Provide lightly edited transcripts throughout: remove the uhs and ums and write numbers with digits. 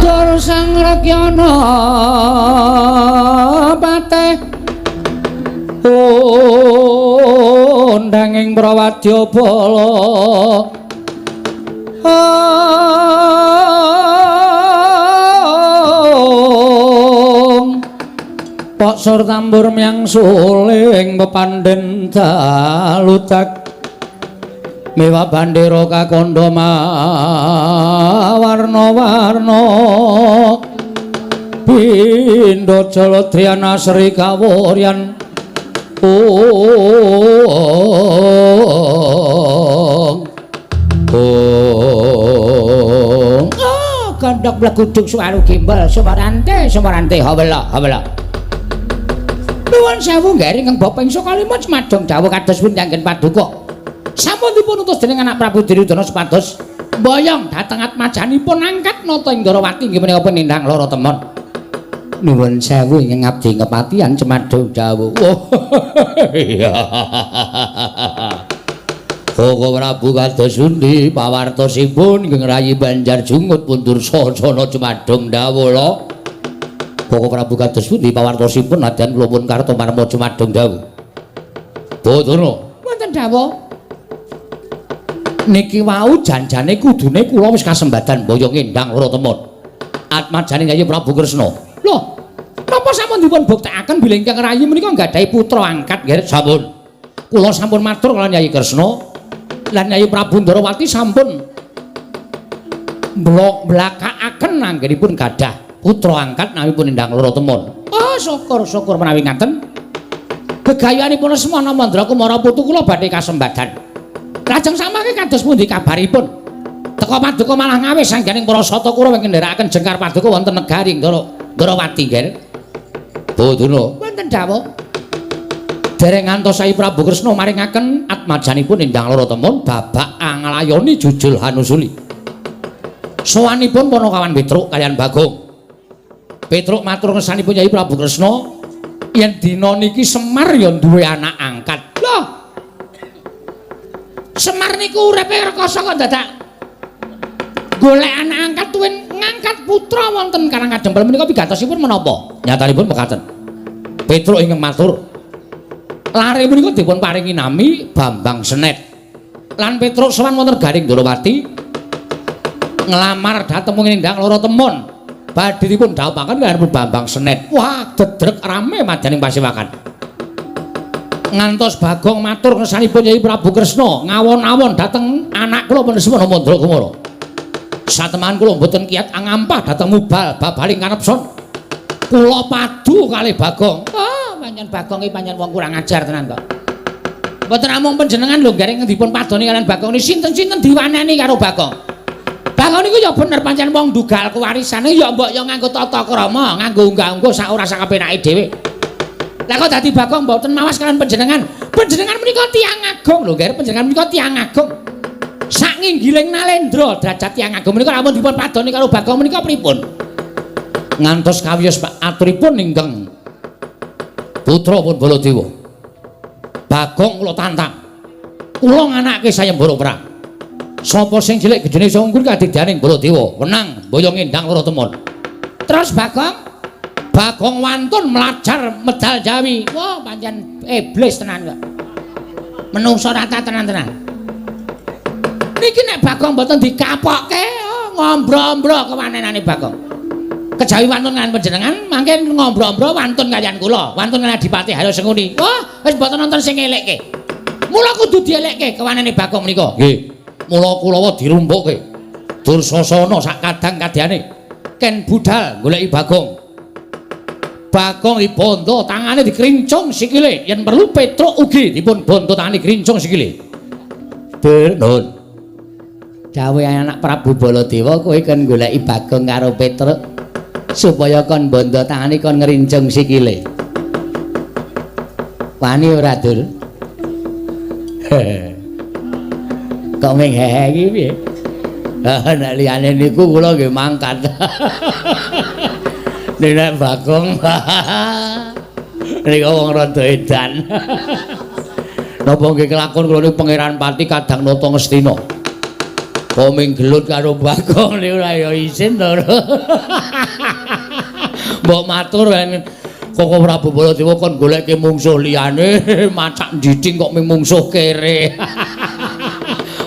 Dur sang Rakyana pateh undanging Prawadya Bala Pak Sur tambur miyang suling pepandhen daludak miwa bandera kakandha warna-warna pindha Jaladhyana Sri Kawuryan kandhak blagudug suwaru gimbal sumarante hawala nuwun sewu nggih ingkang bapa ing Sokalima Cemadong dawuh kados pun kanggen paduka sampun dipun utus dening anak Prabu Duryudana supados mboyong dhateng atmajanipun angkat nata ing Ndarawati nggih menika penindang lara temon nuwun sewu ingkang abdi kepatihan Cemadong dawuh Koko Prabu kados pundi pawartosipun ingkang rayi Banjar Jungut pundur sasana Cemadong dawuh lho Koko Prabu kados pundi pawartosipun nadyan kula pun karta marma Cemadong dawuh Bathara wonten dawuh niki wau janjane kudune kula wis kasembadan boyong endang lara temon atmajane Yayi Prabu Kresna lho napa sampun dipun buktekaken bilih ingkang rayi menika nggadahi putra angkat nggih sampun kula sampun matur kaliyan Yayi Kresna lan Yayi Prabu Ndarawati sampun blakakaken anggenipun gadah putra angkat namipun endang lara temon syukur menawi ngaten gegayanipun Lesmana Mandra Kumara putu kula badhe kasembadan lajeng samangke kados pundi kabaripun teka paduka malah ngawis sangganing para sata kura ingkang nderekaken jengkar paduka wonten negari Ndarawati nggih Bathara wonten dawuh dereng ngantos Yayi Prabu Kresna maringaken atmajanipun endang lara temon babak anglayoni jujul hanusuli sowanipun Panakawan Petruk kaliyan Bagong Petruk matur ngersanipun Yayi Prabu Kresna yen dina niki Semar ya duwe anak angkat lho Semar niku uripe rekoso kok dadak golek anak angkat tuwin ngangkat putra wonten Karang Kadempel menika pigatosipun menapa nyatanipun mekaten Petruk ingkang matur lare menika dipun paringi nami Bambang Senet lan Petruk sowan wonten Garing Ndarawati nglamar dhateng endang lara temon badhe dipun dhawuhaken kaliyan Bambang Senet wah dedrek rame madyaning pasewakan ngantos Bagong matur ngersanipun Yayi Prabu Kresna ngawon-awon dhateng anak kula Lesmana Mandra Kumara satemahipun kula mboten kiyat angampah dhateng mubal babaling kanepson kula padu kalih Bagong panjenengan Bagong iki panjenengan wong kurang ajar tenan kok mboten namung panjenengan lho gareng dipun padoni kaliyan Bagong niki sinten-sinten diwaneni karo Bagong Bagong niku ya bener pancen wong dugal kewarisane ya mbok ya nganggo tata krama nganggo unggah-ungguh sak ora sak kepenake dhewe lah kok dadi Bagong mboten mawas kalian panjenengan menika tiyang agung lho nggih panjenengan menika tiyang agung sak nginggiling Nalendra derajat tiyang agung menika ampun dipun padoni karo Bagong menika pripun ngantos kawiyos aturipun ingkang putra pun Baladewa Bagong kula tantang kula nganake sayembara perang sapa sing cilik gedene iso ngungkur kadidyaning Baladewa wenang boyong endang lara temon terus Bagong wantun melajar medal Jawi wah pancen iblis tenan kok menungso rata tenan-tenan niki nek Bagong mboten dikapokke ngombro-ombro kewanenane Bagong kejawi wantun kaliyan panjenengan mangke ngombro-ombro wantun kaliyan kula wantun kaliyan Adipati Haryo Senguni wah wis mboten nonton sing ngelekke mula kudu dielekke kewanene Bagong menika nggih mula kula dirumpukke Dursasana sak kadang kadyane ken budal goleki Bagong Bagong dibondo tangane dikrincung sikile yen perlu Petruk ugi dipun bondo tangane dikrincung sikile Nun dawuh anak Prabu Baladewa kowe kan goleki Bagong karo Petruk supaya kon bondo tangane kon ngrincung sikile wani ora Dur kok meng hehe iki piye nek liyane niku kula nggih mangkat nek Bagong nika wong rada edan napa nggih kelakon kula niku Pangeran Pati kadang nata Ngastina Kok minggelut karo Bagong niku ora ya isin to. Mbok matur wae Koko Prabu Baladewa kon goleke mungsuh liyane macak ndiding kok mungsuh kere.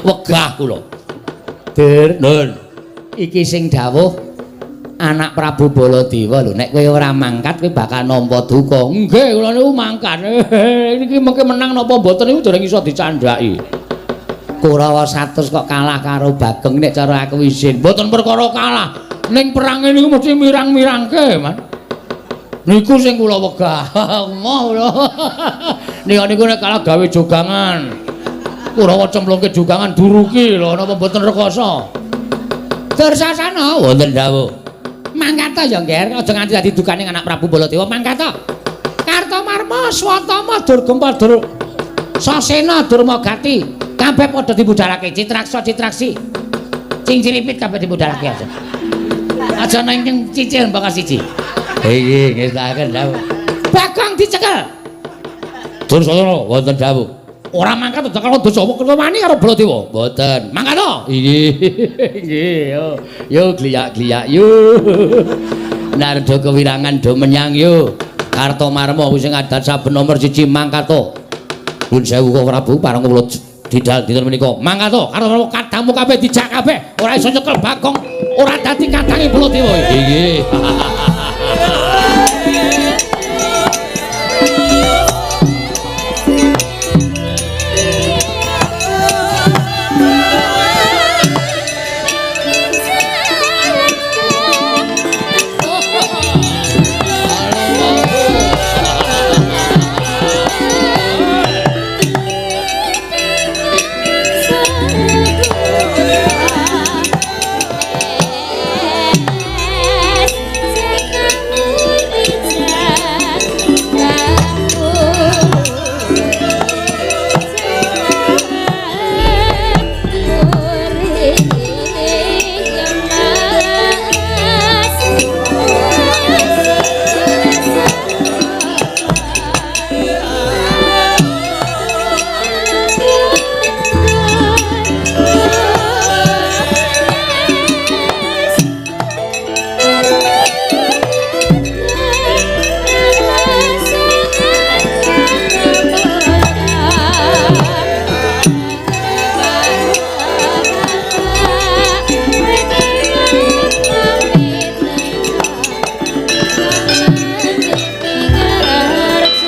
Wegah kula. Dur, Nun. Iki sing dawuh anak Prabu Baladewa lho nek kowe ora mangkat kowe bakal nampa duka. Nggih, kula niku mangkat. Niki mengke menang napa mboten niku dereng iso dicandhaki. Kurawa 100 kok kalah karo Bagong nek cara aku isin. Mboten perkara kalah. Ning perang niku mesti mirang-mirangke, Mas. Niku sing kula wegah. Moh lho. Niku nek kalah gawe jogangan. Kurawa cemplungke jogangan duruki lho napa mboten rekoso. Dursasana wonten dawuh. Mangkat to ya, Nger, aja nganti dadi dukane anak Prabu Baladewa. Mangkat to. Kartomarma, Swatama, Durgempa, Dur Sasena, Durmagati. Kabeh padha dibudhalake Citraksa, Citraksi. Cinciripit kabeh dibudhalake aja. Aja nang cicil mbaka siji. Iki ngestaken dawuh. Bagong dicekel. Dursasana wonten dawuh. Ora mangkat to kalau dosa wani karo Baladewa. Mboten. Mangkat to. Nggih. Yo gliyak-gliyak yo. Narda kewirangan do menyang yo. Kartomarma wis ngadat saben nomor 1 mangkat to. Nuwun sewu kok Prabu pareng kula didal dinten menika. Mangkat to karo kadamu kabeh dijak kabeh. Ora iso nyekel Bagong. Ora dadi kadange Baladewa. Nggih.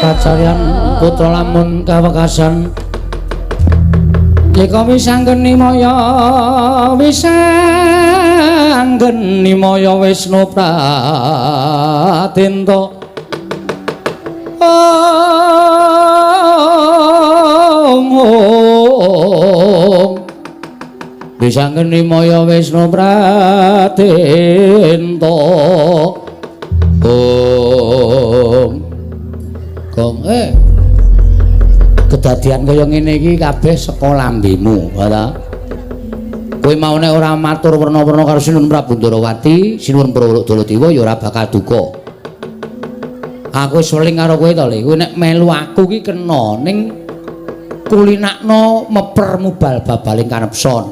Kacarian putra lamun kawekasan Yeka wisanggeni maya Wisnu Pratinta Wisanggeni maya Wisnu Pratinta Gong kedadian kaya ngene iki kabeh saka lambemu, ora? Kowe maune ora matur werna-werna karo Sinuwun Prabu Ndarawati, Sinuwun Baladewa ya ora bakal duka. Aku wis weling karo kowe to, Le. Kowe nek melu aku iki kena ning kulinakno mepermu bal-babaling kanepson.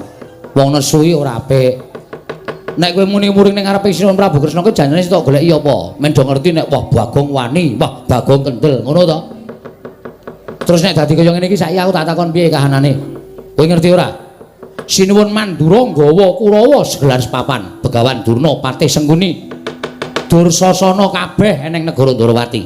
Wong nesuhi ora apik. Nek kowe muni-muring ning ngarepe Sinuwun Prabu Kresna kowe janjane tok goleki apa? Men do ngerti nek wah Bagong wani, wah Bagong kendel, ngono to? Terus nek dadi kaya ngene iki saiki aku tak takon piye kahanane. Kowe ngerti ora? Sinuwun Mandura nggawa Kurawa segelar sepapan, Begawan Durna, Patih Sengguni, Dursasana kabeh eneng negara Ndarawati.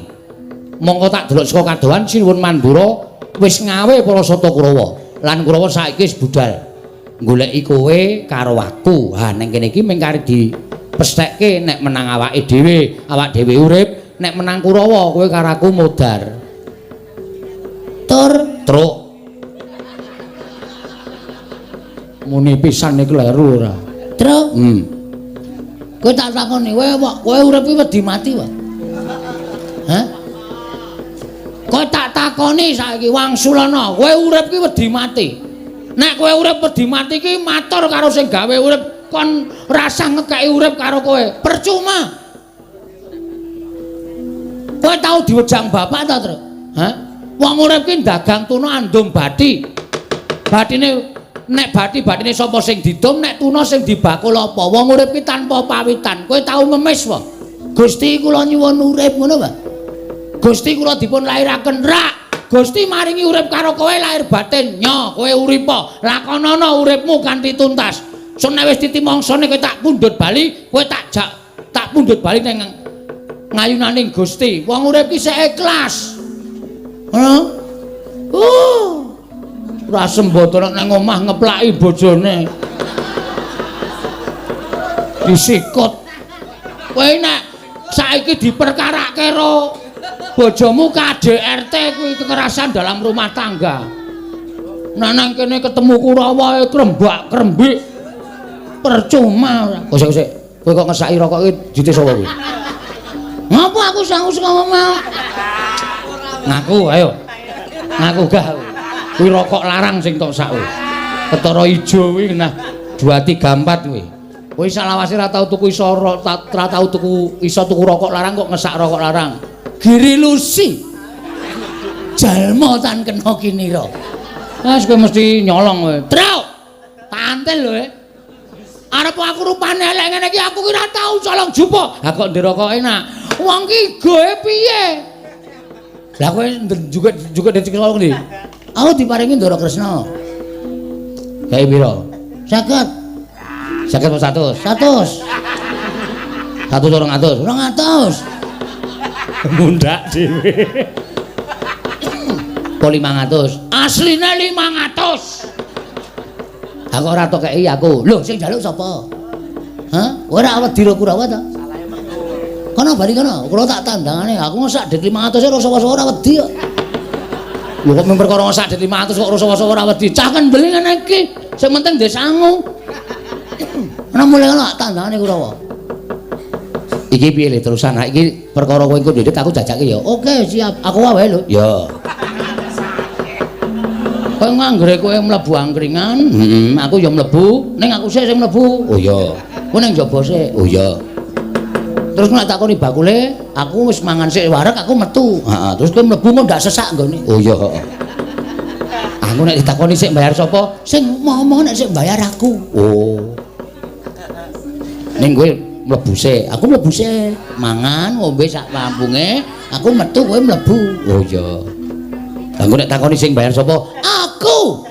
Monggo tak delok saka kadohan Sinuwun Mandura wis ngawe para sata Kurawa. Lan Kurawa saiki wis budal. Goleki kowe karo aku. Ha ning kene iki mung kare dipesthekke nek menang awake dhewe, awak dhewe urip, nek menang Kurawa kowe karo aku modar. Truk. Muni pisan iki kleru ora. Truk. Kowe tak takoni, kowe urip iki wedi mati wae. Hah? Kowe tak takoni saiki Wangsulana, kowe urip iki wedi mati. Nek kowe urip wedi mati iki matur karo sing gawe urip kon rasah ngekeki urip karo kowe. Percuma. Kowe tau diwejang bapak ta, Truk? Hah? Wong urip ki dagang tuna andum bathi. Bathine nek bathi-bathine sapa sing didom, nek tuna sing dibakul apa? Wong urip ki tanpa pawitan. Kowe tau ngemis apa? Gusti kula nyuwun urip ngono, Pak. Gusti kula dipun lairaken rak. Gusti maringi urip karo kowe lahir batin. Nyo, kowe uripa. Lakonana uripmu kanthi tuntas. Sun nek wis titimangsane kowe tak pundhut bali, kowe tak pundhut bali ning ngayunaning Gusti. Wong urip ki sik ikhlas. Ngono. Ora sembodo nang omah ngeplaki bojone. Disikut. Kowe nek saiki diperkarake karo bojomu KDRT kuwi kekerasan dalam rumah tangga. Nang kene ketemu Kurawa krembak-krembik. Percuma. Kosek-kosek. Kowe kok ngesaki rokok iki dite sapa kuwi? Ngapa aku sangus ngomong? Ngaku ayo. Ngaku gah. Kuwi rokok larang sing tok sak kuwi. Ketara ijo kuwi nah 2 3 4 kuwi. Kowe salawase ra tau tuku ra tau tuku rokok larang kok ngesak rokok larang. Giri lusi. Jalma tan kena kinira. Wes kowe mesti nyolong kowe. Truk. Tantel lho. Arep aku rupane elek ngene iki aku ki ra tau colong jupo. Ha kok ndek rokok enak. Wong ki goe piye? Lah kowe juga dadi colong ndi? Aku diparingi Ndara Kresna. Kae pira? 50. 50 apa 100? 100. 200. 200. Mundak dhewe. Po 500. Asline 500. Aku ora tok kei aku. Lho sing njaluk sapa? Hah? Ora wedi ro Kurawa ta? Kono bali kono. Kula tak tandangane. Aku sak dit 500 ora sapa-sapa ora wedi kok. Lho kok mung perkara sak dit 500 kok ora sapa-sapa ora wedi. Cah kan beli ngene iki. Sing penting ndek sangu. Ana mulai ana tandangane Kurawa. Iki piye le terusan? Iki perkara kowe engko ndit aku jajake ya. Oke, siap. Aku wae lho. Ya. Kowe nganggere kowe mlebu angkringan, aku ya mlebu, ning aku sik sing mlebu. Oh iya. Kowe ning njaba sik. Oh iya. Terus nek takoni bakule, aku wis mangan sik wareg, aku metu. Heeh, terus kowe mlebu kok ndak sesak nggone. Oh iya, heeh. Aku nek ditakoni sik bayar sapa? Sing ngomong nek sik bayar aku. Oh. Ning kowe mlebu sik, aku mlebu sik. Mangan, ngombe sak lampunge, aku metu kowe mlebu. Oh iya. Lah nek takoni sing bayar sapa? Aku.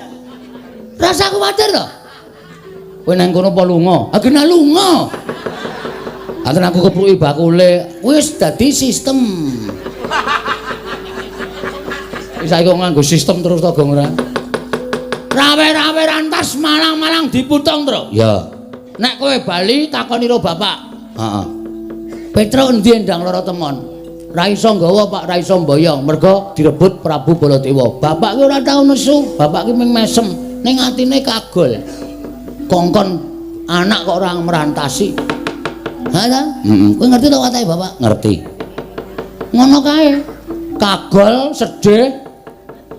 Rasa kuwatir to. Kowe nang kono apa lunga? Aku nang lunga. Aten aku kepruki bakule, wis dadi sistem. Saiki kok nganggo sistem terus to, Gong ora? Rawe-rawe rantas malang-malang diputung, Tru. Ya. Nek kowe bali takoni karo bapak. Heeh. Petro endi endang lara temon? Ra iso nggawa Pak, ra iso mboyong, mergo direbut Prabu Baladewa. Bapak ki ora tau nesu, bapak ki mung mesem, ning atine kagol. Kongkon anak kok ora merantasi. Ha ta? Kowe ngerti to watahe bapak? Ngerti. Ngono kae. Kagol, sedih,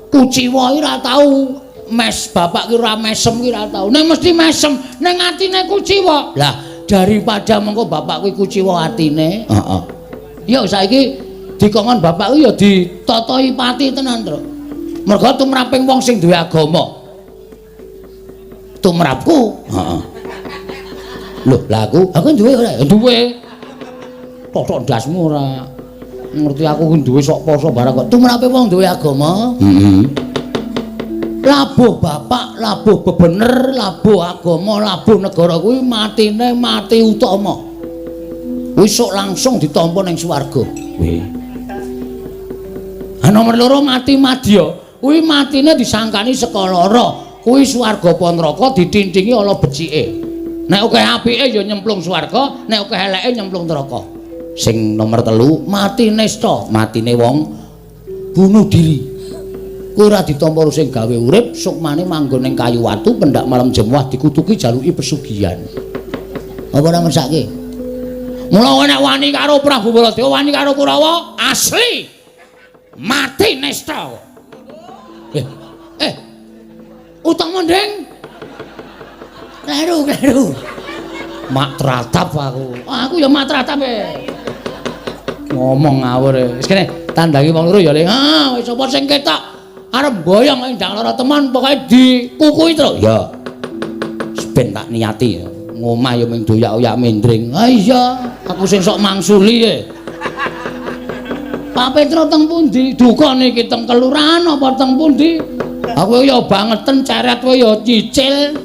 kuciwa ki ora tau mes, bapak ki ora mesem ki ora tau. Nek mesti mesem, ning atine kuciwa. Lah, daripada mengko bapak kuwi kuciwa atine, heeh. Ya saiki dikongkon bapak ku ya ditotoi pati tenan, Tru. Mergo tumraping wong sing duwe agama. Tumrapku, heeh. Lho, lah aku duwe ora? Duwe. Tok ndasmu ora ngerti aku ku duwe sok poso barang kok. Tumrape wong duwe agama. Labuh bapak, labuh bebener, labuh agama, labuh negara kuwi matine mati utama. Kuwi sok langsung ditampa ning swarga. Kuwi. Nomor 2 mati madya. Kuwi matine disangkani saka lara. Kuwi swarga apa neraka ditindingi ala becike. Nek akeh apike ya nyemplung swarga, nek akeh eleke nyemplung neraka. Sing nomor 3 mati nista, matine wong bunuh diri. Kuwi ora ditampa sing gawe urip, sukmane manggon ning kayu watu, pendak malam jemuah dikutuki jaluki pesugihan. Apa ora mesake? Mula nek wani karo Prabu Baladewa, wani karo Kurawa, asli mati nista. Utang mondeng. Kleru. Mak tratap aku. Aku ya mak tratap ngomong ngawur. Wis kene tandangi wong loro ya Le. Wis sapa sing ketok arep boyong endang lara teman pokoke dikukui, Tru. Ya. ben tak niati ngomah ya ming doyak-oyak mindring. Ha iya, aku sing sok mangsuli e. Pak Petro teng pundi? Dukane iki teng kelurahan apa teng pundi? Aku ya bangeten ceret kowe ya cicil.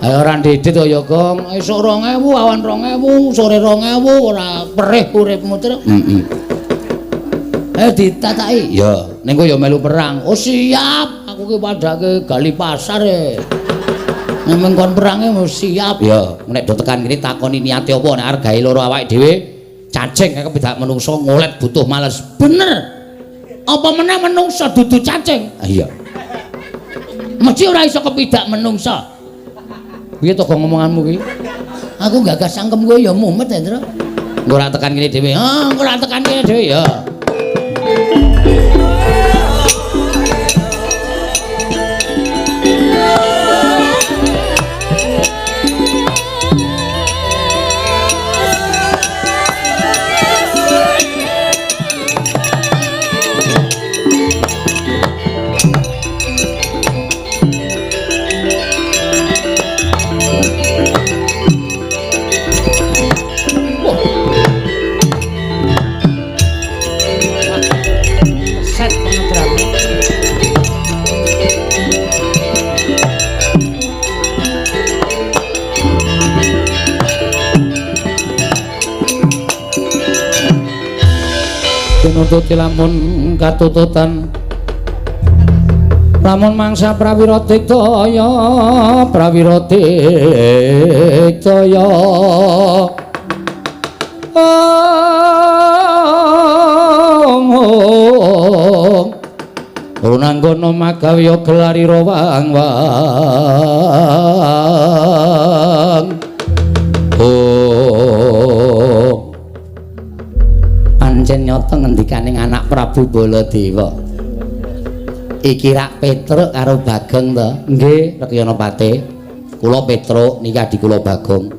Ayo ora ndedit to ya, Gong. Esuk 2000, awan 2000, sore 2000 ora perih uripmu, Tru. Ayo ditataki. Ya, ning kowe ya melu perang. Oh siap, aku ki padake gali pasar e. Nek kon perange mesti siap. Ya, nek do tekan kene takoni niate apa nek arep gawe loro awake dhewe. Cacing kaya kepidak menungso ngolet butuh males. Bener. Apa meneh menungso dudu cacing? Iya. Mesti ora iso kepidak menungso. Piye to ngomonganmu kuwi? Aku gagas sangkem kowe ya mumet ya, Tru. Engko ora tekan kene dhewe. Engko ora tekan kene dhewe ya. Nututi lamun katututan lamun mangsa prawira digdaya runanggono magawiya gelarira wang-wang pancen nyata ngendikaning anak Prabu Baladewa. Iki rak Petruk karo Bagong to. Nggih, Rekyanapati. Kula Petruk niki adi kula Bagong.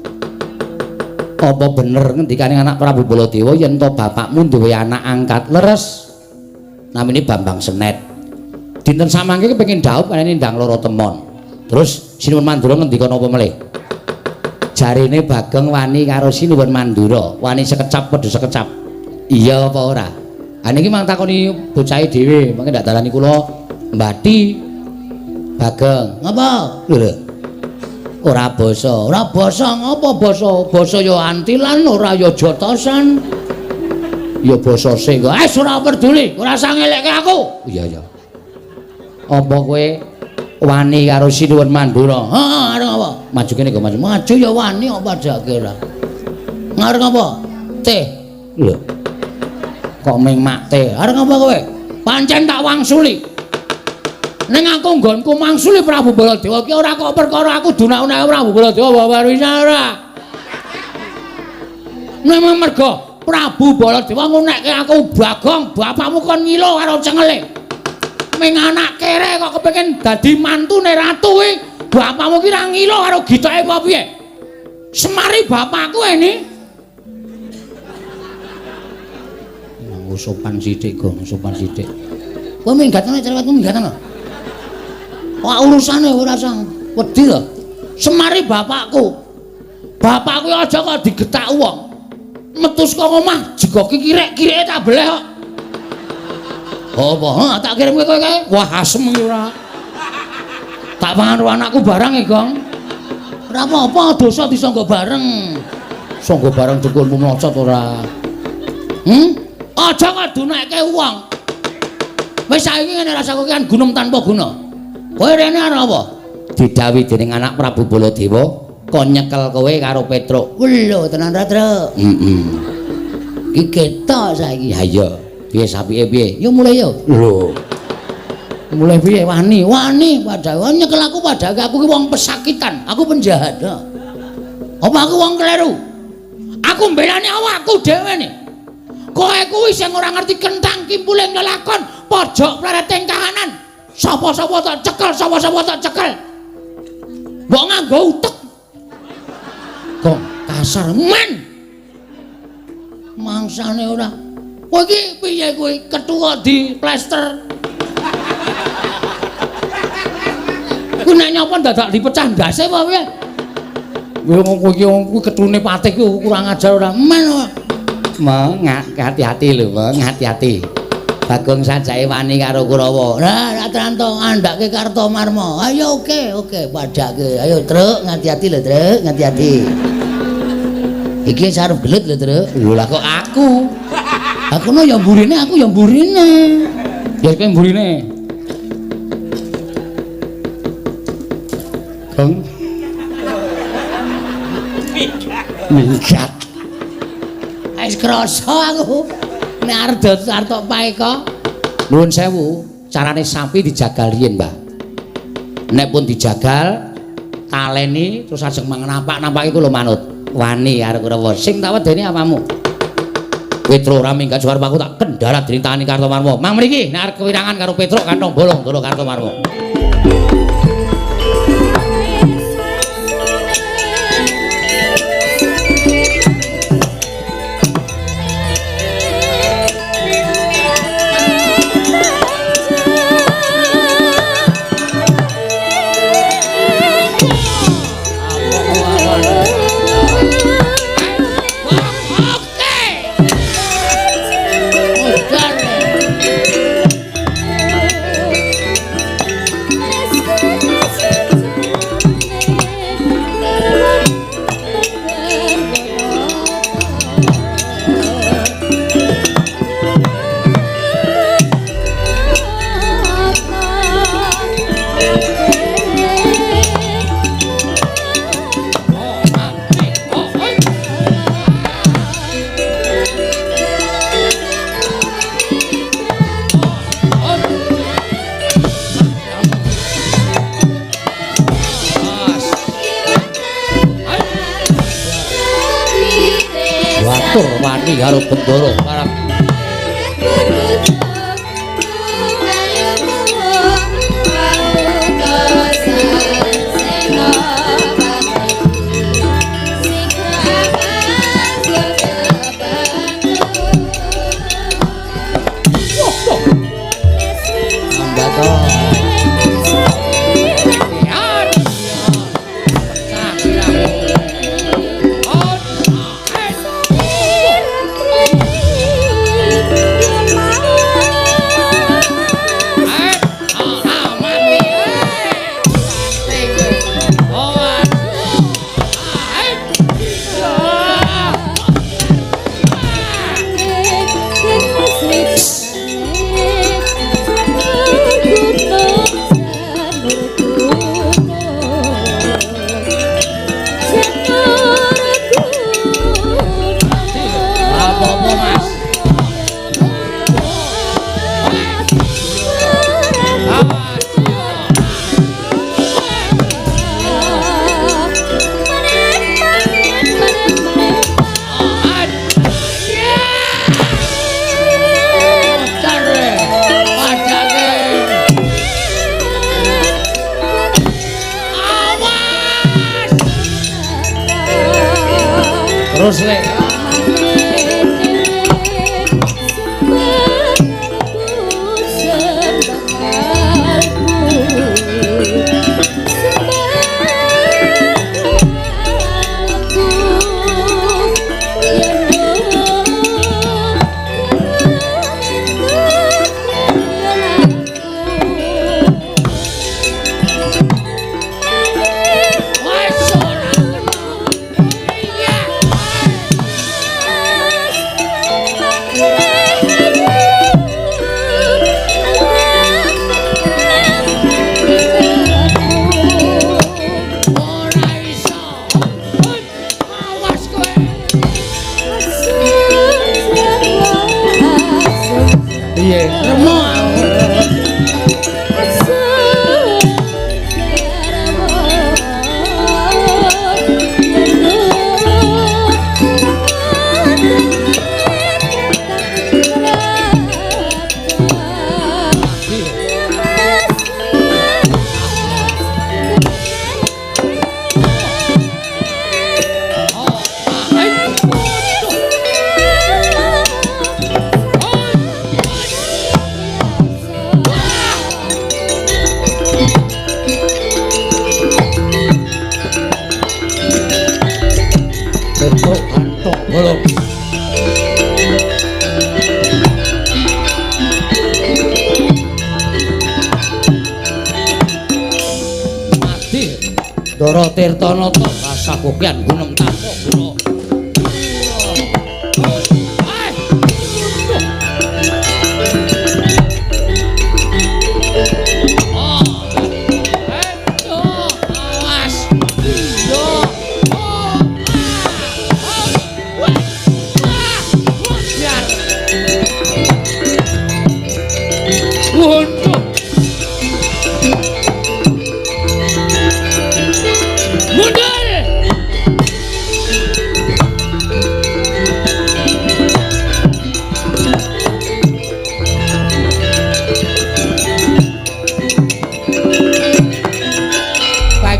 Apa bener ngendikaning anak Prabu Baladewa yen to bapakmu duwe anak angkat leres namine Bambang Senet. Dinten samangke kepengin dhaup kanene ndang loro temon. Terus Sinuwun Mandura ngendika napa melih? Jarine Bagong wani karo Sinuwun Mandura, wani sekecap padha sekecap. Iya apa ora? Ha niki mang takoni bocahe dhewe, mangke ndak dalani kula mbati. Bagong, ngapa? Lho. Ora basa. Ora basa ngapa basa? Basa ya antilan ora ya jotosan. Ya basa sing kok. Ora peduli, ora usah ngelekke aku. Iya iya. Apa kowe wani karo Sinuwun Mandura? Heeh, arep apa? Maju kene kok maju. Maju ya wani apa padake ora. Ngarep apa? Teh. Lho. Kok ming makte arep ngapa kowe? Pancen tak wangsuli ning aku nggonku mangsuli Prabu Baladewa ki ora kok perkara aku dunak-unak Prabu Baladewa bawarisa ora. Memang mergo Prabu Baladewa ngunekke aku Bagong bapakmu kon ngilo karo cengele ming anak kere kok kepengin dadi mantune ratu kuwi bapakmu ki ra ngilo karo gitoke apa piye? Semari bapakku ini sopan sithik, Gong, sopan sithik. Kowe minggatane cerewetmu minggatane. Kok urusane ora sang wedi to. Semari bapakku. Bapakku aja kok digetak wong. Metu saka omah jegoki kirek-kireke tak beleh kok. Apa? Ha, tak kirim kowe kae. Wah, asem iki ora. Tak pangan karo anakku barang e, Gong. Ora apa-apa, dosa disangga bareng. Sangga bareng dukunmu mlocot ora. Aja kok dunekke wong. Wis saiki ngene rasaku kan gunung tanpa guna. Kowe rene arep apa? Didhawuhi dening anak Prabu Baladewa, kon nyekel kowe karo Petruk. Lho tenan ra, Truk? Iki ketok saiki. Ha iya. Piye sapike piye? Ya mulai ya. Lho. Mulai piye wani? Wani padahal nyekel aku padahal aku ki wong pesakitan. Aku penjahat. Apa aku wong kleru? Aku mbelani awakku dhewe ne. Kowe kuwi sing ora ngerti kentang kimpuling lelakon pojok plereting kahanan. Sapa-sapa tak cekel, sapa-sapa tak cekel. Mbok nganggo utek. Kok kasar men. Mangsane ora. Kowe iki piye kuwi ketua di plester? Ku nek nyapa dadak dipecah ndase apa piye? Yo kuwi ketune patih ku kurang ajar ora. Men. Mong hati-hati lho, Mong, hati-hati. Bagong sajake wani karo Kurawa. Lah, Ratranto andhake Kartomarma. Ayo oke, padhake. Ayo, Truk, hati-hati lho, Truk, hati-hati. Iki sarep gelut lho, Truk. Lho lah kok aku. Aku no ya mburine, aku ya mburine. Ya kowe mburine. Gong. Minggat. Wis krasa aku. Nek arep tok paeka. Nuwun sewu, carane sapi dijagal riyen, Mbah. Nek pun dijagal, taleni terus ajeng mangan napak-napake ku lho manut. Wani arep Kurawa. Sing tak wedeni apamu? Petruk ora minggat suwarep aku tak kendharat dritani Kartomarma. Mang mriki nek arep kewirangan karo Petruk kantong bolong dolo Kartomarma. Wani karo Bendoro parang terus lek Ndara Tirtanata rasa bokyan gunem tapo guru.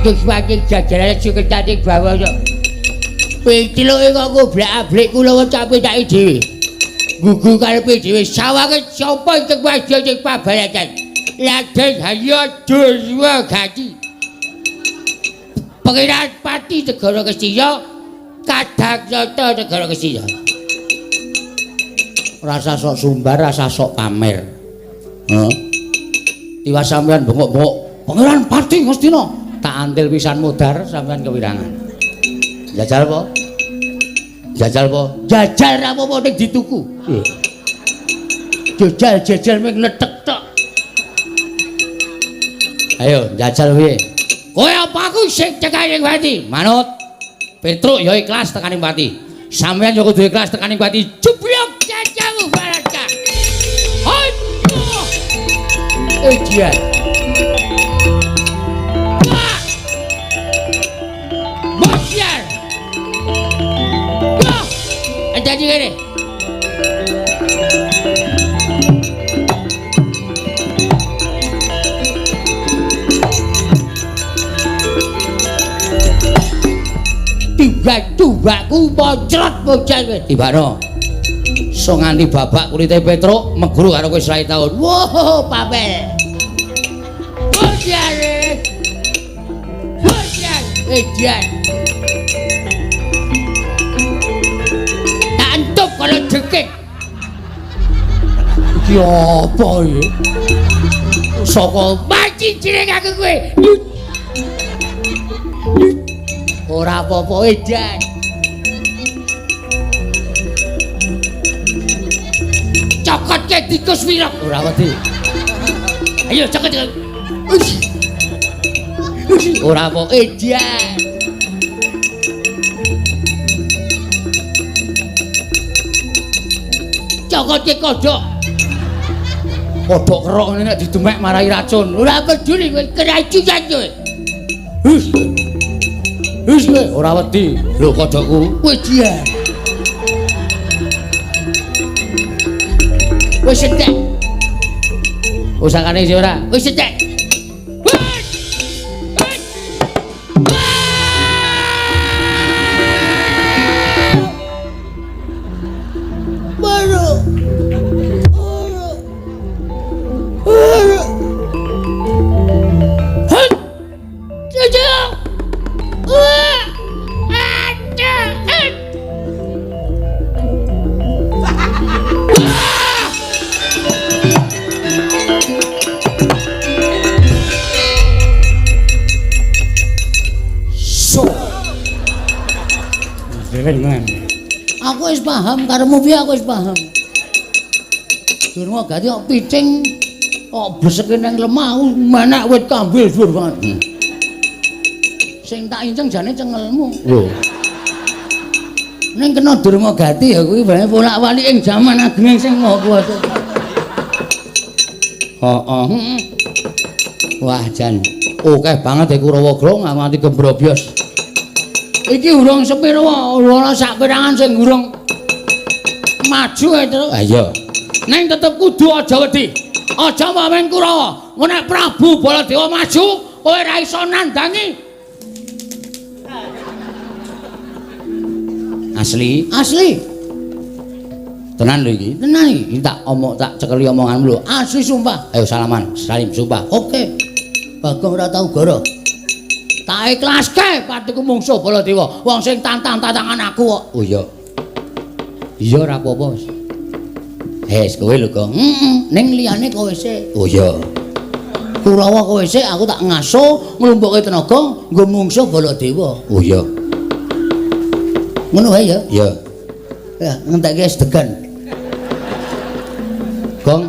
Semakin jajaran suka cantik bawa yo. Pitiloke kok goblak-ablik kula wong capek tak dhewe. Gugu karepe dhewe sawange sapa sing wadya sing pabaratan. Laden hayo dhewe gaji. Pengiran Pati Negara Kesiya, Kadang Nyoto Negara Kesiya. Rasa sok sumbar, rasa sok pamer. Heeh. Tiwas sampean bengok-bengok. Pangeran Pati Ngastina. Tak antil pisan modar sampean kewirangan. Jajal po? Jajal po? Jajal ra apa-apa ning dituku. Jajal ming letek tok. Ayo jajal piye? Kowe apa aku sing tekaning Pati? Manut. Petruk ya ikhlas tekaning Pati. Sampeyan ya kudu ikhlas tekaning Pati. Jeblok jajamu baraka. Hai. Dia. Bosiar. Wah. Ada di sini. Tiba-tibaku bocrot bocah kowe. Tibano. So nganti babak kulite Petruk meguru karo kowe selai taun. Wow, papel. Bosiar. Bosiar. Ejan. Tantuk kalau deket. Iki apa ya? Saka maci cilik aku kowe. Ora apa-apa edan. Cokotke tikus wirok Ora wedi. Ayo cokot. Ora apa Edan. Cokotke kodhok. kodhok kerok ngene nek didemek marai racun. Ora peduli kowe keracunan kowe. Wis kowe ora wedi. Lho kodhokku. Edan. Wis entek. Usahane iki ora. Wis entek. Aku wis paham karemu piye aku wis paham. Durung ganti kok picing kok bleseke nang lemah menak wit kambil dhuwur banget. Sing tak inceng jane cengelmu. Lho. Ning kena durung ganti ya kuwi bae bolak-balik ing jaman ageng sing mau kuwate. Heeh. Wah jan akeh banget iku Rawagra nganti gembrobyos. Iki urung sepiro ora sak pirangan sing urung maju terus. Ah iya. Ning tetep kudu aja wedi. Aja mamen Kurawa. Nek Prabu Baladewa maju, kowe ora iso nandangi. Asli. Asli. Tenan lho iki. Tenan iki. Tak tak cekeli omonganmu lho. Asli sumpah. Ayo salaman, salim sumpah. Oke. Bagong ora tau goro. Tak ikhlaske patiku mungsuh Baladewa. Wong sing tantang-tantangan aku kok. Oh iya. Iya ora apa-apa. Kowe lho, Gong. Ning liyane kowe sik. Oh iya. Kurawa kowe sik aku tak ngaso nglumpukke tenaga nggo mungsuh Baladewa. Oh iya. Ngono wae ya. Iya. Ya, ngentekke es degan. Gong,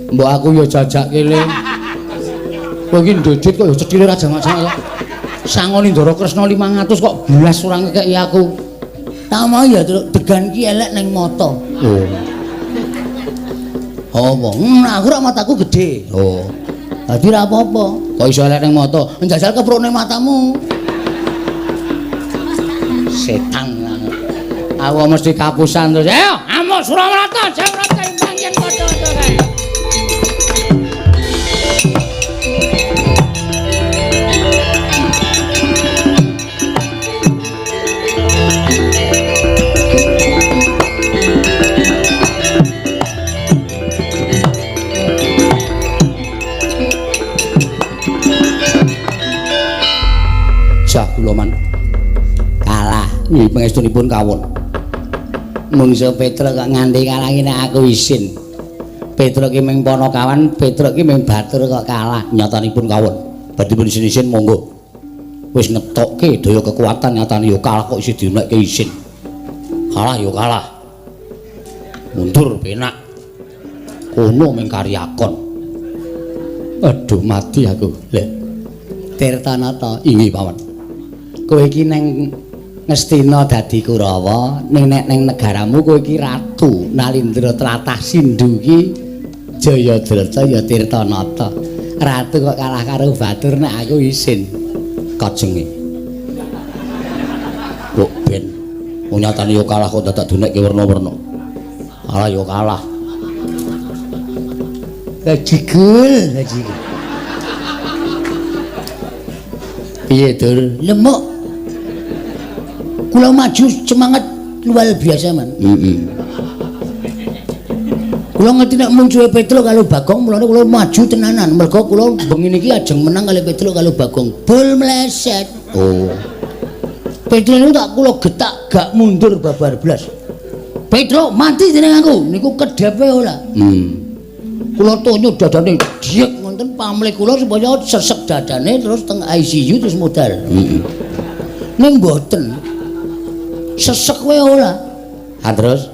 Mbok aku ya jajak kene. Kowe iki ndodit kok ya cethile ra jamak-jamak kok. Sangoni Ndara Kresna 500 kok blas ora ngekeki aku. tak mau ya degan ki elek ning mata. Oh. Apa? Aku ra mataku gedhe. Oh. Dadi ra apa-apa. Kok iso elek ning mata? Njajal keprone matamu. Setan. Aku mesti kapusan terus. Ayo, amuk Suramarata, Jawrata imbang yen padha-padha kae. Jah kula man. Kalah. Nggih pangestunipun kawon. Mungsuh Petruk kok nganti kalah iki nek aku isin. Petruk ki ming Panakawan, Petruk ki ming Batur kok kalah. Nyatanipun kawon. Badhe pun isin-isin monggo. Wis ngetokke daya kekuatan nyatane ya kalah kok isih dienekke isin. Kalah ya kalah. Mundur penak. Kono ming karyakon. Aduh mati aku. Lah Tirtanata inggih paman. Kowe iki neng Ngastina dadi Kurawa, ning nek ning negaramu kowe iki ratu Nalindra tlatah Sindhu iki Jayadrata ya Tirtanata. Ratu kok kalah karo Batur nek aku isin kajenge. Kok ben nyatane ya kalah kok dadak dunekke werna-werna. Kalah ya kalah. Gajigul. Piye, Dur? Lemuk. Kula maju semangat luar biasa man. Kula ngerti nek mungsuhe Petruk karo Bagong mulane kula maju tenanan. Mergo kula bengi niki ajeng menang kali Petruk karo Bagong. Bol meleset. Oh. Petruk niku tak kula getak gak mundur babar blas. Petruk mati jeneng aku niku kedepe ora. Kula tonyo dadane diek wonten pamrih kula supaya sesek dadane terus teng ICU terus modal. Ning mboten. Sesek wae ora. Ah terus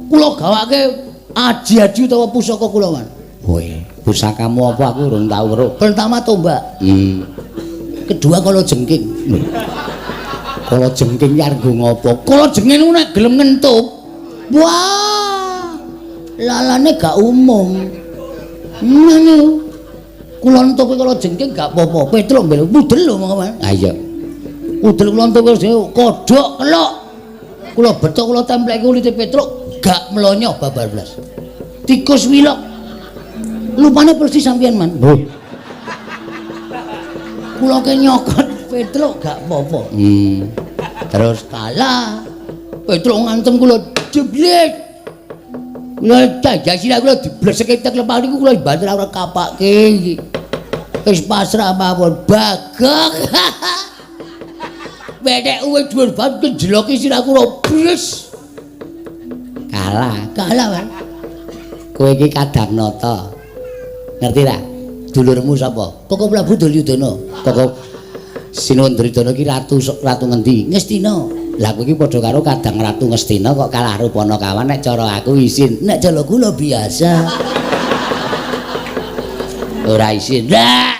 Kula gawake aji-aji utawa pusaka kula man. Woi, pusakamu apa aku urung tau weruh. Pertama tombak. Kedua kala jengking. Kala jengking yargo ngopo? Kala jengking niku nek gelem ngentup. Wah. Lalane gak umum. Ngene. Kula entuke kala jengking gak apa-apa. Petruk mbel pudel lho monggo. Ah iya. Pudel kula entuk kodhok kelok. Kula betok kula templeke ulite Petruk gak mlonyo babar blas. Tikus wilok. Lupane persis sampeyan man. Kula ke nyokot Petruk gak apa-apa. Terus kalah. Petruk ngantem kula jeblet. Kula jajasila kula dibleseke tek lepah niku kula banter ora kapake iki. Wis pasrah mawon Bagong. Bedek uwe dhuwur banget kejeloki sirahku robres. kalah Kan. kowe iki Kadamnata ngerti ra dulurmu sapa Koko Prabu Duryudana. kok Sinuwun Duryudana iki ratu ngendi Ngastina. lah kowe iki padha karo Kadang Ratu Ngastina kok kalah karo Panakawan nek cara aku isin Nek jala kula biasa. ora isin Lah.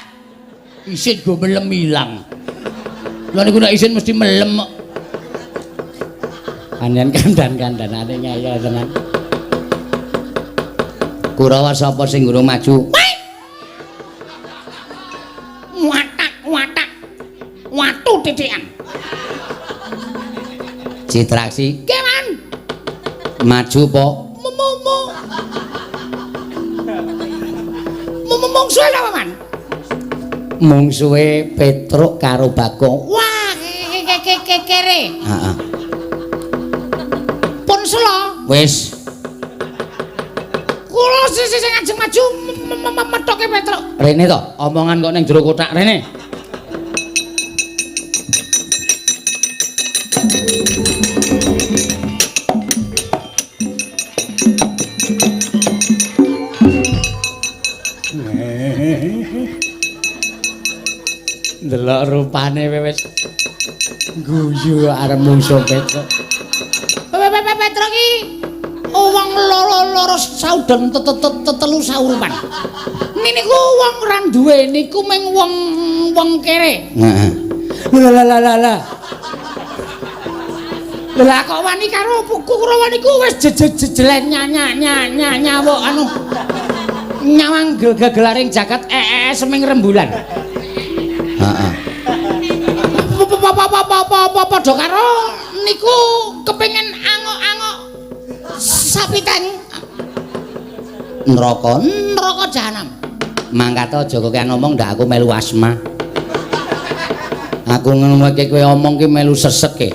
Isin go melem ilang. Lha niku nek isin mesti melem. Anyan kandan-kandanane ngayal tenan. Kurawa sapa sing urung maju? Watak. Watu titikan. Citraksi Keman. maju po Mungsuhe apa man? mungsuhe Petruk karo Bagong. Wah, kere. Heeh. Pun sela. Wis Kula sing ajeng maju metoke Petruk. rene to, omongan kok ning jero kotak rene. delok rupane wis guyu arep mungsuh Petro. Petro ki wong loro saudon telu saurupan. Niku wong ora duwe niku mung wong kere. Heeh. Lah. Lah kok wani karo Kurawa niku wis jejelet nyawuk anu nyawang gegelaring jagat seming rembulan. Heeh. Padha karo niku kepengin angok-angok sapiteng Neraka jahanam. mangkat aja kowe ngomong ndak aku melu asma. Aku ngomongke kowe omong ki melu sesek ki.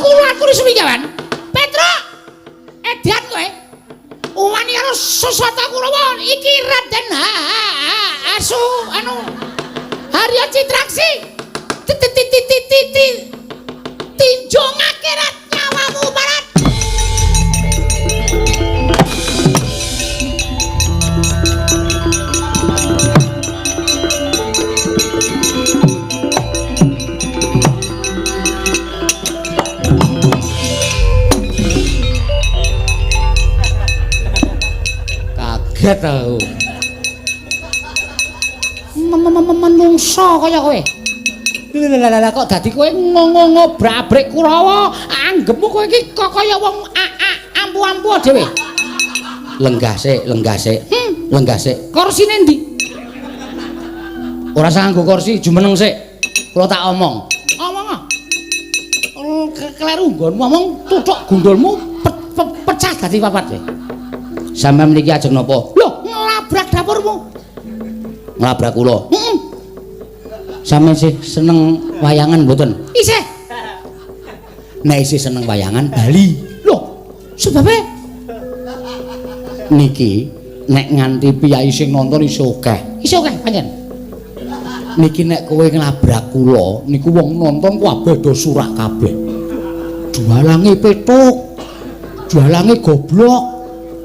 Kulo aturi suwijawan. Petro. Edan kowe. Wani karo Susata Kurawa iki Raden Asu anu Harya Citraksi. Tinjo ngakirat nyawamu barat. Kaget aku. Menungso kaya kowe. Lah kok dadi kowe ngobrak-abrik Kurawa, anggepmu kowe iki kaya wong ampu-ampu dhewe. Lenggah sik. Lenggah sik. Kursine ndi? Ora usah nganggo kursi, jumeneng sik. Kula tak omong. Omong. Kleru nggonmu omong tuthuk gundulmu pecah dadi papat kowe. Sampeyan mriki ajeng napa? Lho, nglabrak dapurmu. Nglabrak kula. Heeh. Sampeyan sih seneng wayangan mboten? Isih. Nek isih seneng wayangan bali. Lho, sebabe Niki nek nganti piyai sing nonton isih akeh. isih akeh pancen. Niki nek kowe nglabrak kula niku wong nonton kabeh do surak kabeh. Jualange petuk. Jualange goblok.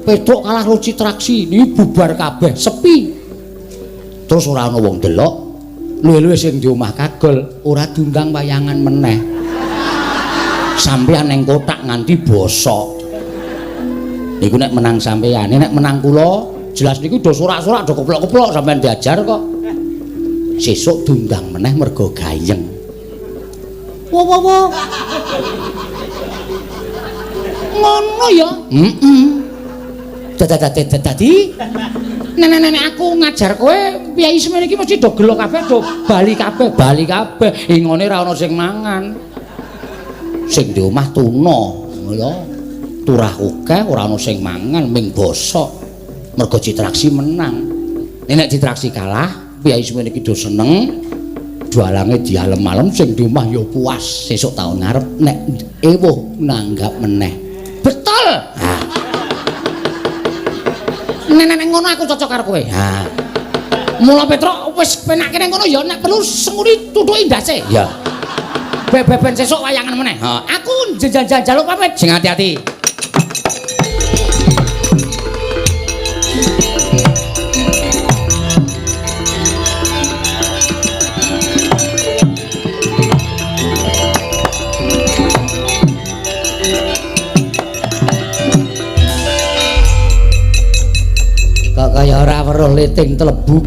Petuk kalah ruci traksi niki bubar kabeh, sepi. Terus ora ana wong delok. Luwe-luwe sing di omah kagol ora diundang wayangan meneh. Sampeyan ning kotak nganti bosok. Niku nek menang sampeyan, nek menang kula jelas niku do surak-surak do keplok-keplok sampeyan diajar kok. Sesuk diundang meneh mergo gayeng. Wo. Ngono ya? Heeh. Dadi Nenek aku ngajar kowe piyai semene iki mesti do gelo kabeh, do bali kabeh. Ingone ra ana sing mangan. Sing di omah tuna, ya. Turah akeh ora ana sing mangan ming bosok. Mergo Citraksi menang. Nek Citraksi kalah, piyai semene iki do seneng. Jualange dialem-alem sing di omah ya puas. Sesuk taun ngarep nek ewuh nanggap meneh. Betul. Ha. Nenek ngono aku cocok karo kowe. Ha. Mula Petro wis penak kene ngono ya nek perlu senguri tuthuki ndase. Ya. Beben sesuk wayangan meneh. Ha. Aku njaluk pamit. Sing hati-hati. Kok kaya ora weruh liting telebuk.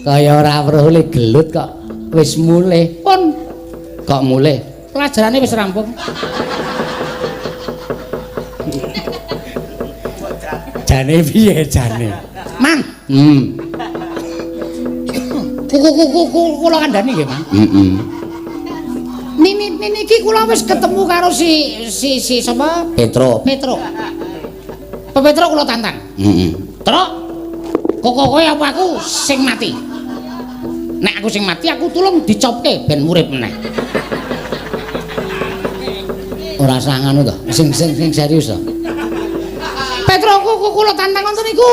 Kaya ora weruh le gelut kok wis mulih. Pun Kok mulih? pelajarane wis rampung. Jane piye jane? Man, kula kandhani nggih, Man. Heeh. Nini iki kula wis ketemu karo si sapa? Petro. Pak Petro kula tantang. Heeh. Tro. Kowe apa aku sing mati? Nek aku sing mati aku tulung dicopke ben urip meneh. Ora usah ngono to. Sing serius to. Petro kula tantang wonten niku